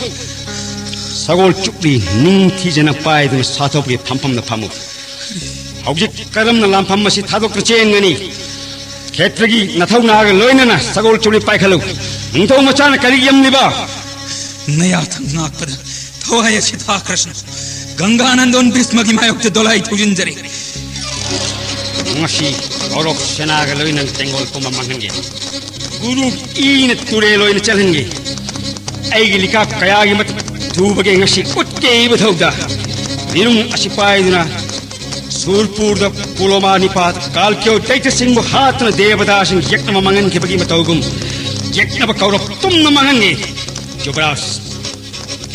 Speaker 2: सगोल चुक्ली निंथी जना पाइदन साथोपि फमफमना फमु हौजिक करमना लामफम मसि थादोक चेंगनी खेत्रगी नथौनाग लोइनना सगोल चुक्ली पाइखलु निंथौ मचान करियमनिबा
Speaker 3: नया थंगापद थवाय सिता कृष्ण गंगानंदन भीष्म की मायोक Dolai थौजिंजरे
Speaker 2: ngasi orok senaga loin nang tengol poma mangange guru ine ture loin chalenge ai gilika kaya gi mat thu bage ngasi kutte ibthauda nirung asipai duna surpur da pulomani pat kalkyo daita singh hat na devada sing yakna mangan ke bagi matogum yakna ba kaurok tum na mangange jobras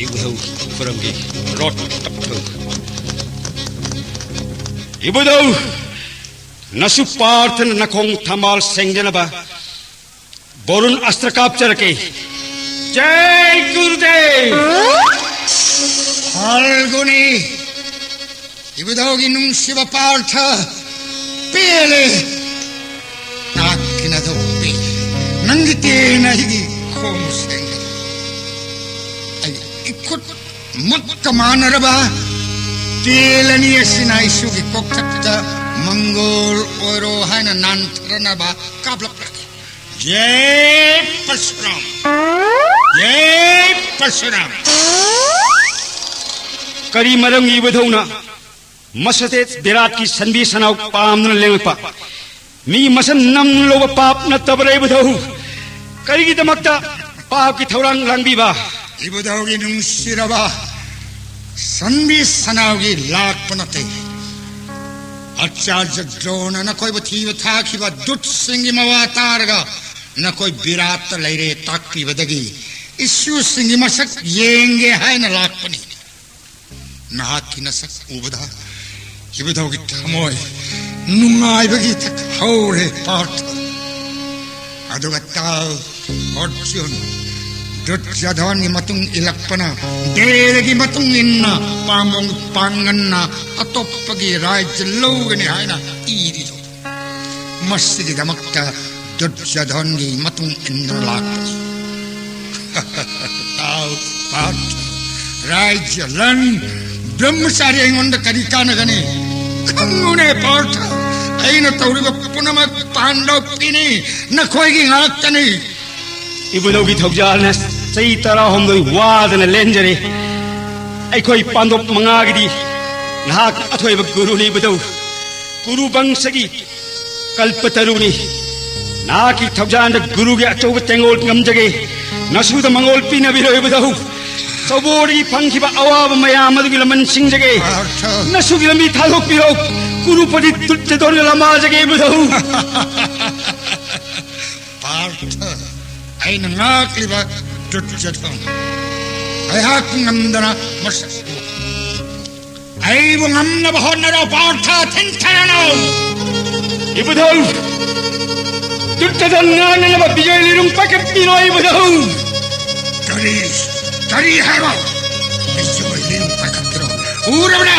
Speaker 2: ibthau furamge rot tapthau ibthau नसु पार्थन नखोंग थमाल सेंगनबा बोरुन अस्त्र कापचर के जय गुरुदेव
Speaker 6: फाल्गुनी इबुदोगी नुं शिव पार्थ पेले नाकिन दोपी नंगिते नहिगी खोमसेंग आई इकुट मत मानरबा तेलनी सिनाई सुगी कोक्तक्ता मंगोल ओरो है ना नांथरना बा काबलक जय परशुराम
Speaker 2: करी मरंगी बधौना मसते विराट की संधि सनाव पामन लेंगपा मी मसन नम लोब पाप न तबरे बधौ करी की दमकता पाप की थौरांग लांगबीबा
Speaker 6: इबुदौगी नुंसिरबा संधि सनावगी लाख पनते आचार्य द्रोण न कोई बथीव था कि वह दुट सिंह मवातारगा न कोई विराट लेरे ताकी बदगी इशु सिंह मसक येंगे है न लाखपनी ना की नसक उबदा इबदोगी थमोय नुंगाई बगी तक हौरे पार्थ अदुगताव अर्जुन दुर्योधन मतुंग इलक्पना देरगी मतुंग इन्ना पामोंग पांगन्ना अतोप्पगी राज्य लोगने हायना ईरी दो मस्तिगी दमकता दुर्योधनगी मतुंग इन्ना लाखपनी ताव पार्थ राज्य लन ब्रह्मचारी इंगोंड करिका नगने कंगुने पार्थ ऐन तौरी पुनम पांडव पिनी न खोईगी नाक्तनी
Speaker 2: इबुदौगी थौजालना सही तरह हम दोई वादन लेंजरे ऐखोई पांडव मंगागदी नाक अथोइब गुरुनी इबुदौ गुरु वंशगी कल्पतरुनी नाकी थौजान गुरु के अचौब तेंगोल ngमजगे नसुद मंगोल पिना बिरो इबुदौ सबोरी फंखिबा अवाब मयाम मदगी लमन सिंजगे नसुगी लमी थालोक पिरो गुरु पदि तुल्ते दोन लमाजगे इबुदौ
Speaker 6: पार्थ ऐन नाकलिबा दुर्योधन अयाक नंदना मसक ऐव नंद बहनरो पार्थ थिंथरनो
Speaker 2: इबुदौ दुर्योधन नानन विजय लिरुं पकपिरो इबुदौ
Speaker 6: करी हैरो विजय लिरुं पकपिरो ऊरबना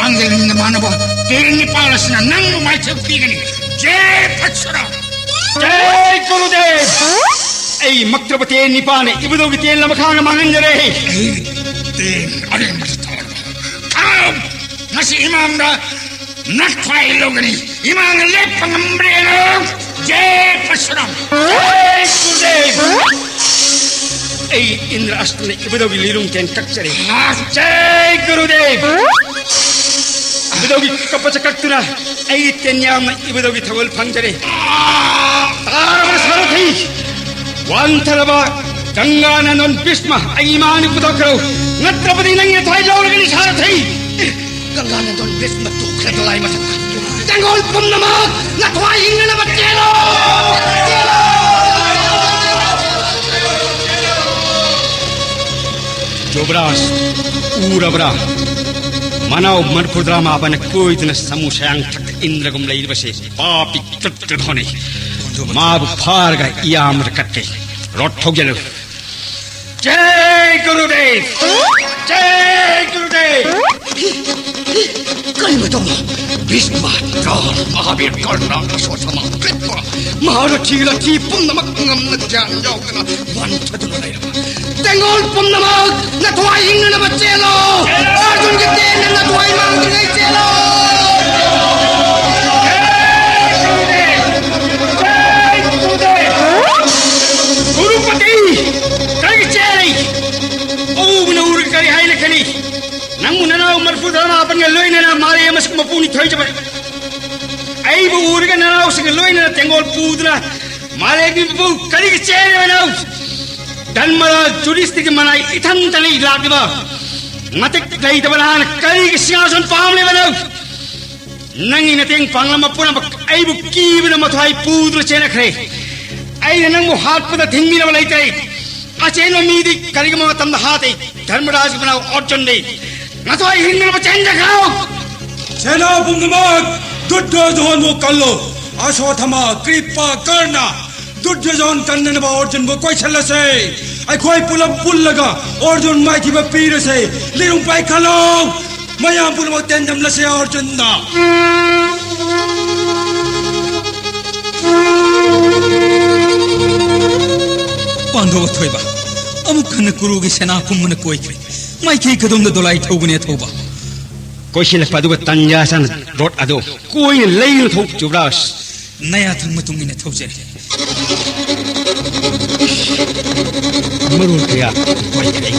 Speaker 6: 당길는 만화봐 대인이 빠르시나 낭무 말쳐 뛰기니 제파처럼
Speaker 2: जय गुरुदेव ऐ मक्तबते निपाने इबदोगी तेल लमखांग मांगंजरे
Speaker 6: 대인 아래 맞았다 다음 다시 이마음다 낙타일로그니 이마음을 내방음브레는 제파처럼
Speaker 2: जय गुरुदेव ऐ इंद्र अष्टने इबदोगी लीरुंग तेन कक्चरे जय गुरुदेव इबदोगी कपच कक्तुना ऐ तेन्याम इबदोगी थवल फंजरे तारवर सारथी वांथरबा गंगानंदन भीष्म ऐमान पुदकरो नत्रपति नंगे थाई लौरगनी सारथी
Speaker 7: गंगानंदन भीष्म तुखरे दोलाई मसक तंगोल पुन्नमा नथवा इंगन बच्चेलो
Speaker 2: जोब्रास ऊरबरा मनाव मनपुद्रामा बन कोई दिन समुशयांग थक इंद्रगुम लैरबसे पापी तृतृधोने माब फारगा इयाम रकटे रोठो गेलो जय गुरुदेव
Speaker 7: कलिमतम भीष्म द्रोण महावीर कर्ण अश्वत्थामा कृत्वा महारथीला ती पुन्नमक ngamna jang yogna wanthaduna lairaba tengol punnamag natwa ingna bachelo arjun ke ten natwa mang ngai chelo
Speaker 2: गुरुपति कई चेरी ओबना उर करी हाइले खनी नंगु ननाव मरफुदमा अपन लोइना मारे मस्क मपुनी थई जबे आइबु उरगा ननाव सग लोइना तेंगोल पूदना मारे बि बु करी चेरी बनाउ धर्मरा जुडिस्ति के मनाई इथन तली लागबा मते गई दबनान करी सिंहासन पामले बनाउ नंगी नतेंग पांगलम पुना आइबु कीबना मथाई पूदना चेना खरे ऐ नंगु हाथ पद थिंगिना बलैतै अचेनो मीदी करिगम तंद हाते धर्मराज बनाओ अर्जुन दे नथवा हिंगन बचेंज खाओ
Speaker 3: सेना पुंगमक दुर्योधन वो कल्लो अश्वत्थामा कृपा करना दुर्योधन कन्नन बा अर्जुन को कोई छलसे आई कोई पुलम पुल्लगा अर्जुन माइथि बा पीरसे लिरुं पाइ खलो मया पुलम तेंजम लसे अर्जुन दा पांडव थोइबा अमुक खन कुरुगी सेना पुंगन कोइख्रे माइथि कदोंग दोलाई थौगने थौबा
Speaker 2: कोइसिल पदुब तंजासन रोट अदो कोइ लैन थौ जुब्रास
Speaker 3: नया थंग मतुंगिने थौजे
Speaker 2: मरुल कया कोइख्रे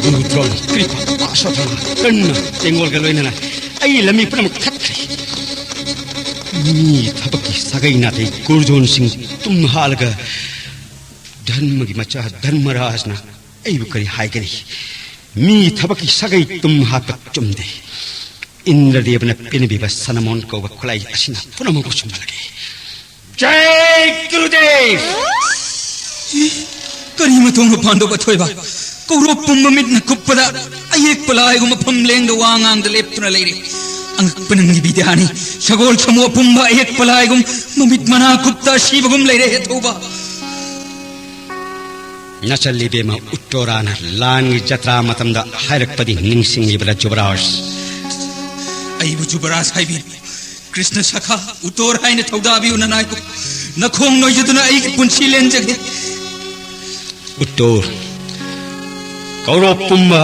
Speaker 2: गुरुद्रोण कृपा अश्वत्थामा कन्न तेंगोल गलोइना ऐ लमी पुनम खत्रे मी थबकी सगैना ते गुरुजोन सिंह तुम हालगा धर्म की मचा धर्मराजना ऐबु करी हाय करी मी थबकी सगै तुम हात चुमदे इंद्रदेव न पिन बिबा सनमोन को खुलाई असिना पुनम को चुम लगे जय गुरुदेव
Speaker 3: करी मतोंग पांडव थोइबा कौरव पुम्मित न कुप्पदा अयेक पलायगु मफम लेंग वांगांग द लेप्तुना लेरे अंगपनंगी बिद्यानी सगोल छमो पुम्बा अयेक पलायगु ममित मना कुप्ता शिवगुम लेरे थोबा
Speaker 2: नचल्ली बेमा उत्तोराना लांगी जत्रा मतमदा हैरकपदी निंगसिंग इबरा जुबरास
Speaker 3: अयबु जुबरास हाइबि कृष्ण सखा उतोर हाइने थौदाबि उननायको नखोंग नोयजुना अय पुंसी लेंजगे
Speaker 2: उत्तोर कौरव पुम्बा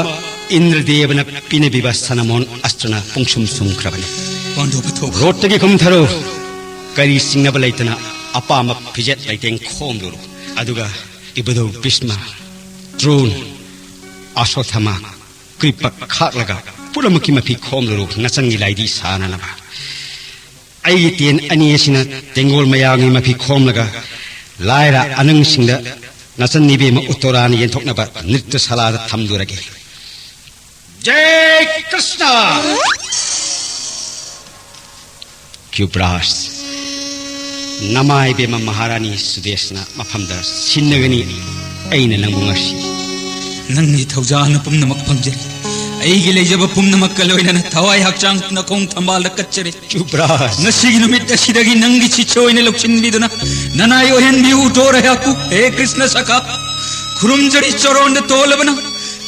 Speaker 2: इंद्रदेव न पिने बिबा सनमोन अस्त्रना पुंगसुम सुमख्रबने
Speaker 3: पांडव थोबा
Speaker 2: रोटगी खुमथरो करी सिंगब लैतना अपाम फिजेत लैतें खोमदुरु अदुगा इबदो भीष्म द्रोण अश्वत्थामा कृपा खालगा पुरमकी मफी खोमदुरु नचंगी लाइदी साननबा ऐ तेन अनियसिना तेंगोल मयांगी मफी खोमलगा लायरा अनंग सिंगदा नचन्निबे म उत्तरान येंथोकनबा नृत्य सलादा थमदुरगे जय कृष्ण क्युब्रास नमाय बेमा महारानी सुदेशना मफमदा सिन्नगनी ऐना नंगुंगसी
Speaker 3: नंगी थौजान पुम्नमक फंगजे ऐगी लेजब पुम्नमक कलोइना थवाई हकचांग नखोंग थंबाल कच्चरे
Speaker 2: क्युब्रास
Speaker 3: नसिगी नुमित असिदगी नंगी चिचोइने लुक्सिनबिदुना ननाय ओहेन बि उटोर हकु हे कृष्ण सखा खुरुमजड़ी चरोंड तोलबना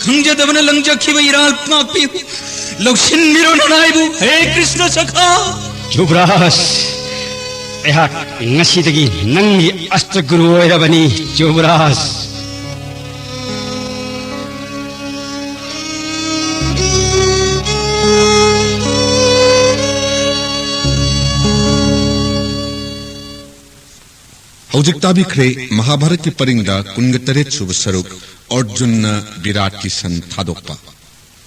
Speaker 3: खंगजदबना लंगजखिब इराल पापि ꯂꯧꯁꯤꯟꯕꯤꯔꯣ ꯅꯅꯥꯏꯕꯨ ꯍꯦ ꯀ꯭ꯔꯤꯁꯅ ꯁꯈꯥ
Speaker 2: ꯌꯨꯕ꯭ꯔꯥꯖ ꯑꯩꯍꯥꯛ ꯉꯁꯤꯗꯒꯤ ꯅꯪꯒꯤ ꯑꯁꯇ꯭ꯔ ꯒꯨꯔꯨ ꯑꯣꯏꯔꯕꯅꯤ ꯌꯨꯕ꯭ꯔꯥꯖ
Speaker 1: ꯍꯧꯖꯤꯛ ꯇꯥꯕꯤꯈ꯭ꯔꯦ ꯃꯍꯥꯚꯥꯔꯠꯀꯤ ꯄꯔꯤꯡꯗ 28 ꯁꯨꯕ ꯁꯔꯨꯛ ꯑꯔꯖꯨꯟꯅ ꯕꯤꯔꯥꯠꯀꯤ ꯁꯟ ꯊꯥꯗꯣꯛꯄ